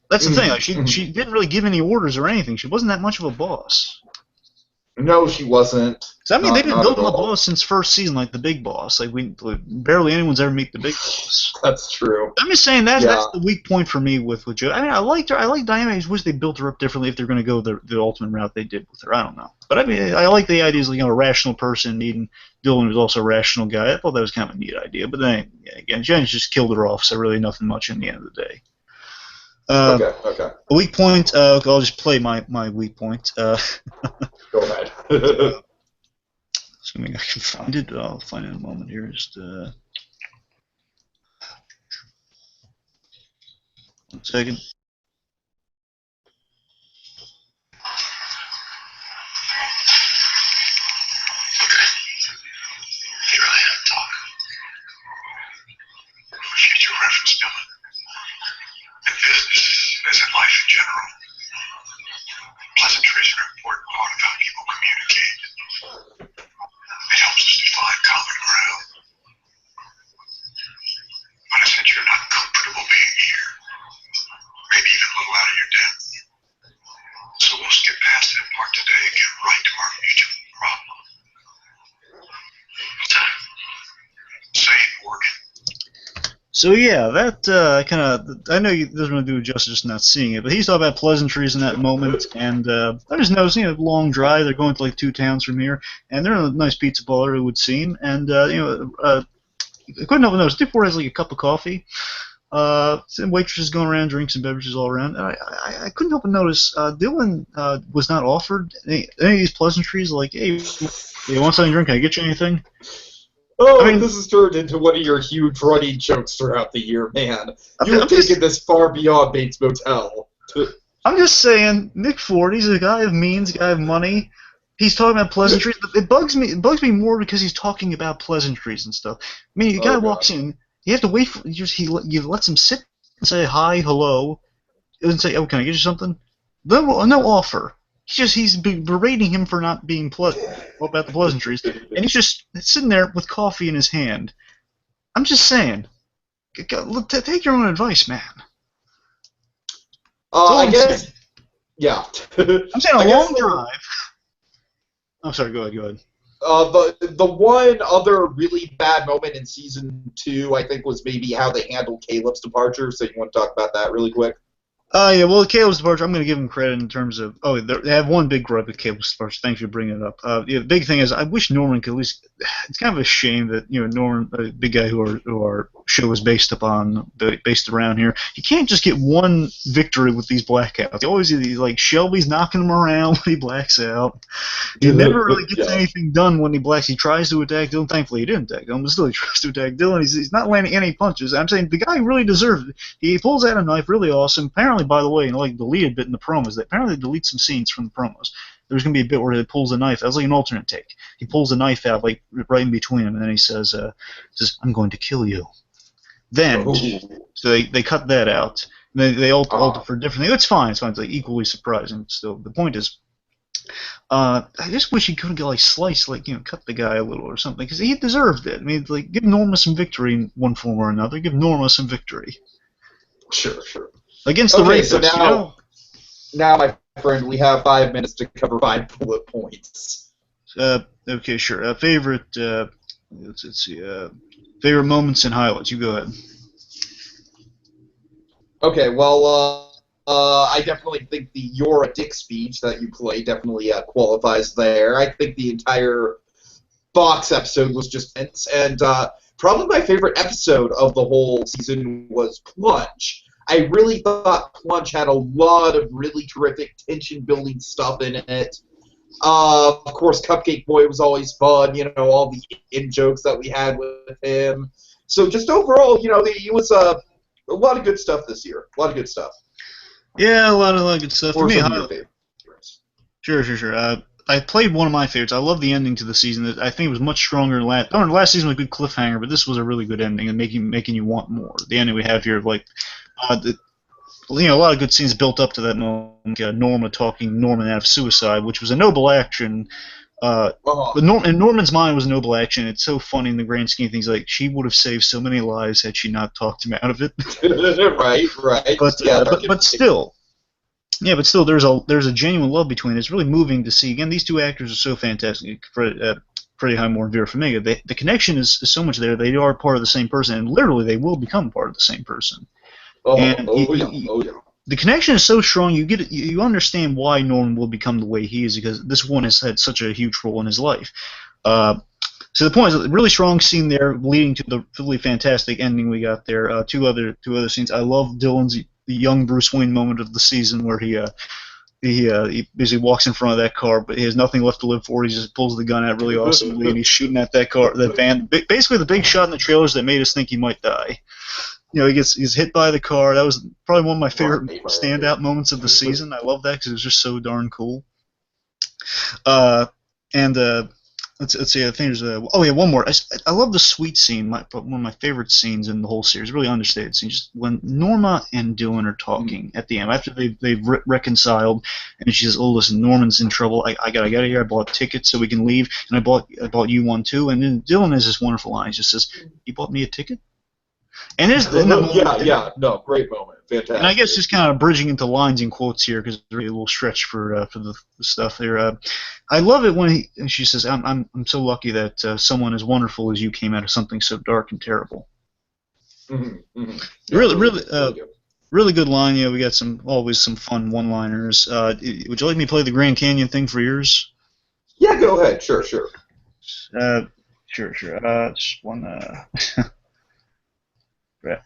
That's the thing. Like she didn't really give any orders or anything. She wasn't that much of a boss. No, she wasn't. I mean, they've been building the all. boss since first season, like the big boss. Like barely anyone's ever meet the big boss. That's true. I'm just saying that's the weak point for me with Joe. I mean, I liked her. I like Diana. I just wish they built her up differently if they're going to go the ultimate route they did with her. I don't know, but I mean, I like the idea of a rational person needing Dylan was also a rational guy. I thought that was kind of a neat idea. But then again, Jen just killed her off, so really nothing much in the end of the day. Okay. A weak point. Okay, I'll just play my weak point. Go ahead. Assuming I can find it, I'll find it in a moment here. Just 1 second. Here I am, Doc. Future reference, Dylan. In business, as in life in general, pleasantries are an important part of how people communicate. It helps us to find common ground. But I sense you're not comfortable being here. Maybe even a little out of your depth. So we'll skip past that part today and get right to our mutual problem. Say it, Morgan. So yeah, that kind of I know it doesn't really do justice just not seeing it, but he's talking about pleasantries in that moment, and I just noticed, long drive. They're going to like 2 towns from here, and they're in a nice pizza parlor, it would seem, and I couldn't help but notice Dick Ward has like a cup of coffee. Waitresses going around, drinks and beverages all around. I couldn't help but notice Dylan was not offered any of these pleasantries. Like, hey, you want something to drink? Can I get you anything? Oh, I mean, this has turned into one of your huge running jokes throughout the year, man. You've taken this far beyond Bates Motel. I'm just saying, Nick Ford, he's a guy of means, a guy of money. He's talking about pleasantries. It bugs me. It bugs me more because he's talking about pleasantries and stuff. I mean, the guy walks in. You have to wait for. You lets him sit and say hi, hello, and say, "Oh, can I get you something?" No offer. He's berating him for not being pleasant about the pleasantries, and he's just sitting there with coffee in his hand. I'm just saying, take your own advice, man. I guess. Yeah. I'm saying a long drive. I'm sorry. Go ahead. The one other really bad moment in season 2, I think, was maybe how they handled Caleb's departure. So you want to talk about that really quick? Yeah, well, Caleb's departure, I'm going to give him credit in terms of... Oh, they have one big gripe with Caleb's departure. Thanks for bringing it up. The big thing is, I wish Norman could at least... It's kind of a shame that, Norman, a big guy who our show is based around here, you can't just get one victory with these blackouts. Always, like, Shelby's knocking him around when he blacks out. He never really gets anything done when he blacks. He tries to attack Dylan. Thankfully, he didn't attack Dylan, but still he tries to attack Dylan. He's not landing any punches. I'm saying the guy really deserved it. He pulls out a knife, really awesome. Apparently, by the way, like deleted bit in the promos. Apparently, they delete some scenes from the promos. There's going to be a bit where he pulls a knife. That was like an alternate take. He pulls a knife out, like right in between them, and then he says, "I'm going to kill you." Then, so they cut that out. And they alter for different things. It's fine. It's like equally surprising. Still, the point is, I just wish he could have sliced, cut the guy a little or something, because he deserved it. I mean, give Norma some victory in one form or another. Give Norma some victory. Sure. Against the rapists, so now, my friend, we have 5 minutes to cover 5 bullet points. Okay, sure. Favorite, let's see. Favorite moments and highlights. You go ahead. Okay, well, I definitely think the "You're a Dick" speech that you play definitely qualifies there. I think the entire Fox episode was just intense, and probably my favorite episode of the whole season was Plunge. I really thought Plunge had a lot of really terrific tension-building stuff in it. Of course, Cupcake Boy was always fun, all the in-jokes that we had with him. So just overall, it was a lot of good stuff this year. A lot of good stuff. Yeah, a lot of good stuff. For me, some of your favorites? Sure. I played one of my favorites. I love the ending to the season. I think it was much stronger than last. Last season was a good cliffhanger, but this was a really good ending and making you want more. The ending we have here, a lot of good scenes built up to that moment. Norma talking Norman out of suicide, which was a noble action. But in Norman's mind, it was a noble action. It's so funny in the grand scheme of things. Like, she would have saved so many lives had she not talked him out of it. right. But still. Yeah, but still, there's a genuine love between them. It's really moving to see. Again, these two actors are so fantastic. Freddie Highmore and Vera Farmiga. The connection is so much there. They are part of the same person, and literally, they will become part of the same person. Yeah. The connection is so strong. You understand why Norman will become the way he is, because this one has had such a huge role in his life. So the point is, a really strong scene there, leading to the really fantastic ending we got there. Two other scenes. I love Dylan's the young Bruce Wayne moment of the season, where he basically walks in front of that car, but he has nothing left to live for. He just pulls the gun out really awesomely, and he's shooting at that van. Basically, the big shot in the trailers that made us think he might die. He's hit by the car. That was probably one of my favorite standout moments of the season. I love that because it was just so darn cool. Let's see. I think there's one more. I love the sweet scene. One of my favorite scenes in the whole series. Really understated scene. Just when Norma and Dylan are talking at the end after they've reconciled, and she says, "Oh, listen, Norman's in trouble. I gotta get out of here. I bought tickets so we can leave, and I bought you one too." And then Dylan has this wonderful line. He just says, "You bought me a ticket." And there's great moment, fantastic. And I guess just kind of bridging into lines and quotes here because it's really a little stretch for the stuff there. I love it when she says, "I'm so lucky that someone as wonderful as you came out of something so dark and terrible." Mm-hmm. Really good line. We got always some fun one-liners. Would you like me to play the Grand Canyon thing for yours? Yeah, go ahead. Sure. Sure. Just one. Right.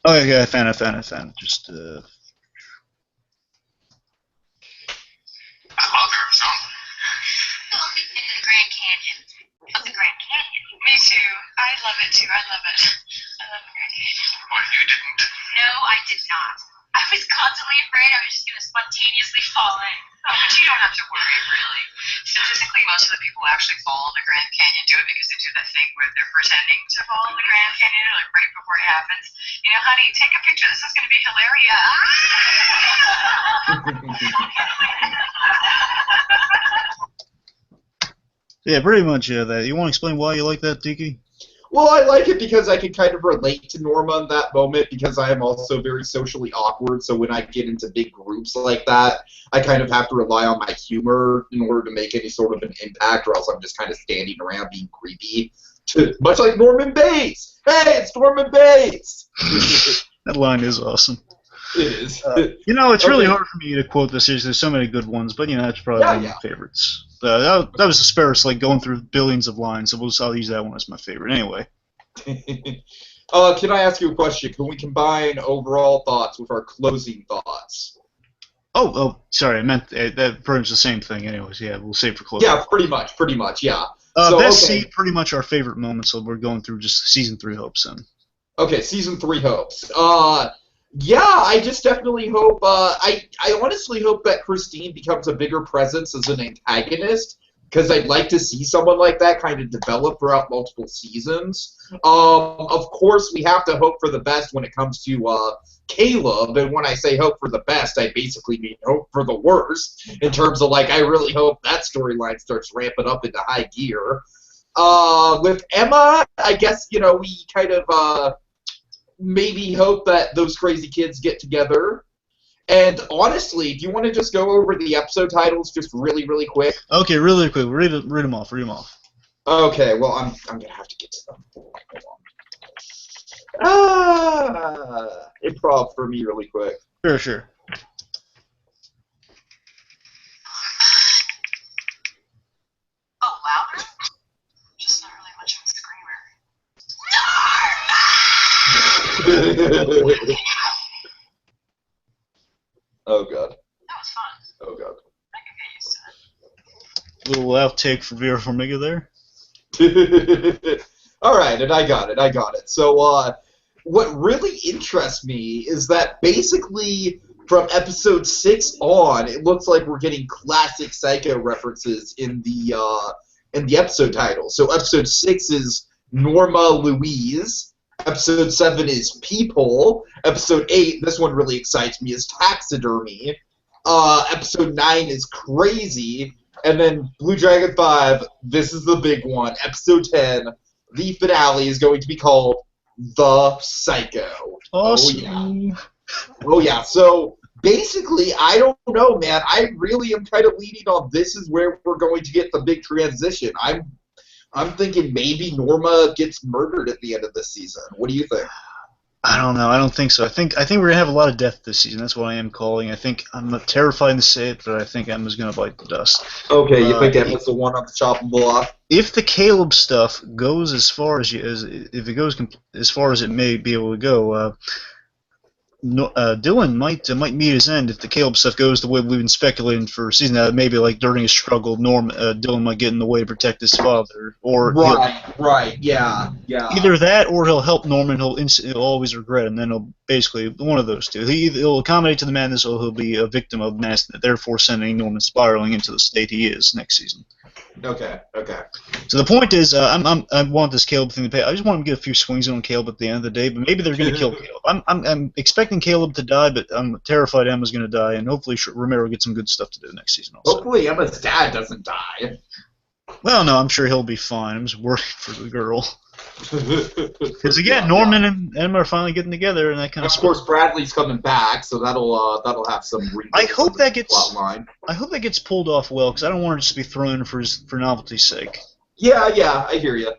Oh yeah, I found it. Just I love Arizona. The Grand Canyon. Oh, the Grand Canyon. Me too. I love it too. I love it. I love the Grand Canyon. Well, you didn't. No, I did not. I was constantly afraid I was just going to spontaneously fall in. Oh, but you don't have to worry, really. Statistically, most of the people who actually fall in the Grand Canyon do it because they do that thing where they're pretending to fall in the Grand Canyon, like right before it happens. Honey, take a picture. This is going to be hilarious. yeah, pretty much that. You want to explain why you like that, Tiki? Well, I like it because I can kind of relate to Norma in that moment because I am also very socially awkward. So when I get into big groups like that, I kind of have to rely on my humor in order to make any sort of an impact, or else I'm just kind of standing around being creepy. Much like Norman Bates. Hey, it's Norman Bates. That line is awesome. It is. It's really hard for me to quote this series. There's so many good ones, but that's probably one of my favorites. That was a spare, going through billions of lines, so I'll use that one as my favorite. Anyway. Can I ask you a question? Can we combine overall thoughts with our closing thoughts? Oh, sorry, I meant that pretty much the same thing. Anyways, yeah, we'll save for closing. Yeah, pretty much, yeah. Best pretty much our favorite moment, so we're going through just season 3 hopes then. Okay, season 3 hopes. Yeah, I just definitely hope. I honestly hope that Christine becomes a bigger presence as an antagonist, because I'd like to see someone like that kind of develop throughout multiple seasons. Of course, we have to hope for the best when it comes to Caleb, and when I say hope for the best, I basically mean hope for the worst, in terms of, I really hope that storyline starts ramping up into high gear. With Emma, I guess, we kind of maybe hope that those crazy kids get together. And honestly, do you want to just go over the episode titles just really, really quick? Okay, really quick. Read them off. Okay, well, I'm going to have to get to them. Hold on. Improv for me really quick. Sure. Oh god. That was fun. Oh god. I could get used to Little outtake for Vera Farmiga there. All right, and I got it. So, what really interests me is that basically from episode 6 on, it looks like we're getting classic Psycho references in the episode title. So, episode 6 is Norma Louise. Episode 7 is Peephole. Episode 8, this one really excites me, is Taxidermy. Episode 9 is Crazy. And then Blue Dragon 5, this is the big one. Episode 10, the finale is going to be called The Psycho. Awesome. Oh yeah. So basically, I don't know, man. I really am kind of leaning on this is where we're going to get the big transition. I'm thinking maybe Norma gets murdered at the end of this season. What do you think? I don't know. I don't think so. I think we're gonna have a lot of death this season. That's what I am calling. I think I'm not terrified to say it, but I think Emma's gonna bite the dust. Okay, you think Emma's the one on the chopping block? If the Caleb stuff goes as far as if it goes as far as it may be able to go, Dylan might meet his end if the Caleb stuff goes the way we've been speculating for a season. Maybe like during a struggle, Dylan might get in the way to protect his father, or right, yeah. either that, or he'll help Norman. He'll always regret, and then he'll basically one of those two. He'll accommodate to the madness, or he'll be a victim of madness, therefore sending Norman spiraling into the state he is next season. Okay. So the point is, I want this Caleb thing to pay. I just want him to get a few swings on Caleb at the end of the day, but maybe they're going to kill Caleb. I'm expecting Caleb to die, but I'm terrified Emma's going to die, and hopefully Romero gets some good stuff to do next season also. Hopefully Emma's dad doesn't die. Well, no, I'm sure he'll be fine. I'm just worried for the girl. Because again, Norman and Emma are finally getting together, and that kind of. Of course, Bradley's coming back, so that'll have some. I hope that gets. Plotline. I hope that gets pulled off well, because I don't want it to just be thrown in for novelty's sake. Yeah, I hear you.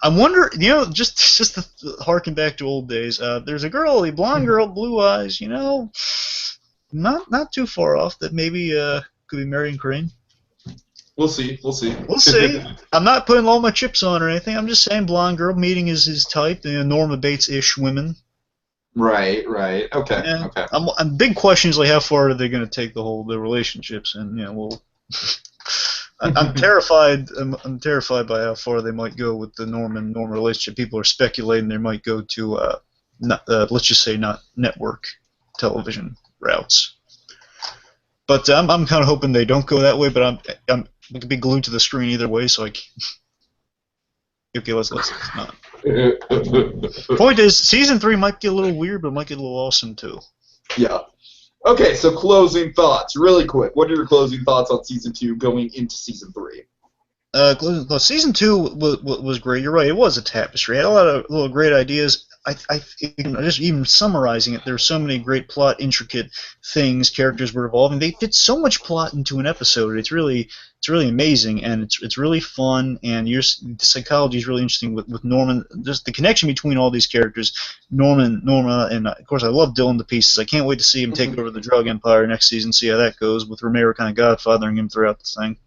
I wonder, just to harken back to old days. There's a girl, a blonde girl, blue eyes. Not too far off. That maybe could be Marion Crane. We'll see. I'm not putting all my chips on or anything. I'm just saying blonde girl meeting is his type. Norma Bates-ish women. Right. Okay. Yeah. Okay. I'm big questions like how far are they going to take the relationships, and I'm terrified. I'm terrified by how far they might go with the Norma relationship. People are speculating they might go to let's just say not network television routes. But I'm kind of hoping they don't go that way. But I'm going to be glued to the screen either way, so I can't. Okay, let's not. Point is, season 3 might get a little weird, but it might get a little awesome too. Yeah. Okay, so closing thoughts, really quick. What are your closing thoughts on season 2 going into season 3? Season 2 was great. You're right. It was a tapestry. It had a lot of little great ideas. Just even summarizing it, there's so many great plot, intricate things. Characters were evolving. They fit so much plot into an episode. It's really amazing, and it's really fun. And the psychology is really interesting with Norman. Just the connection between all these characters, Norma, and of course I love Dylan to pieces. I can't wait to see him take over the drug empire next season. See how that goes with Romero kind of godfathering him throughout the thing.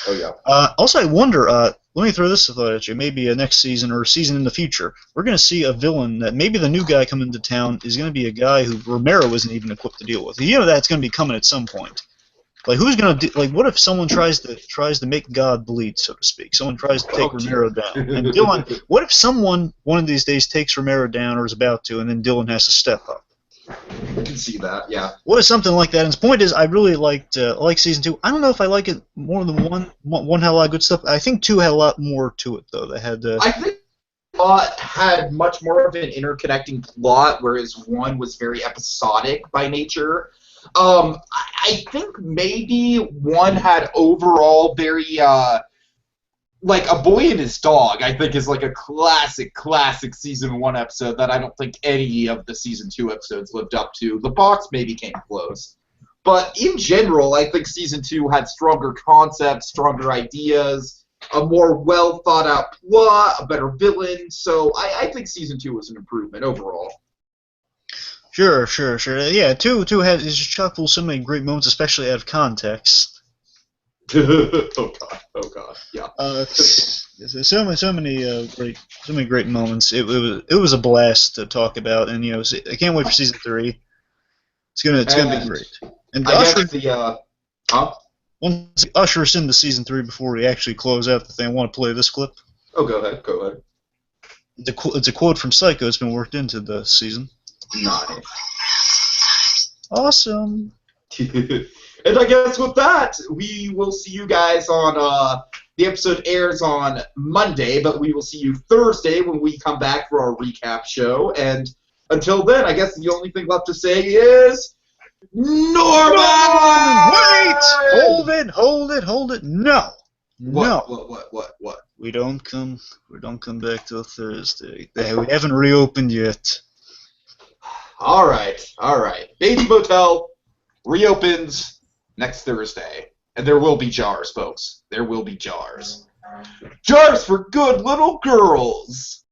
Oh yeah. Also, I wonder. Let me throw this thought at you. Maybe next season or a season in the future, we're going to see a villain that maybe the new guy coming to town is going to be a guy who Romero isn't even equipped to deal with. That's going to be coming at some point. Like who's going to what if someone tries to make God bleed, so to speak? Someone tries to take Romero down. And Dylan, what if someone one of these days takes Romero down or is about to, and then Dylan has to step up? I can see that, yeah. What if something like that? And the point is, I really liked season 2. I don't know if I like it more than one. One had a lot of good stuff. I think 2 had a lot more to it, though. They had. I think plot had much more of an interconnecting plot, whereas 1 was very episodic by nature. I think maybe 1 had overall very like A Boy and His Dog, I think, is like a classic season 1 episode that I don't think any of the season 2 episodes lived up to. The Box maybe came close. But in general, I think season 2 had stronger concepts, stronger ideas, a more well thought out plot, a better villain. So I think season 2 was an improvement overall. Sure. Yeah, 2 is chock full of so many great moments, especially out of context. Oh god, yeah. So many great moments. It was a blast to talk about, and I can't wait for season 3. It's gonna be great. And I guess the once we usher us into season 3 before we actually close out the thing, I want to play this clip. Oh, go ahead. It's a quote from Psycho. It's been worked into the season. Nice. Awesome. And I guess with that, we will see you guys on, the episode airs on Monday, but we will see you Thursday when we come back for our recap show. And until then, I guess the only thing left to say is, Norman! Wait! Hold it. No. What? We don't come back till Thursday. We haven't reopened yet. All right. Bates Motel reopens next Thursday. And there will be jars, folks. There will be jars. Jars for good little girls.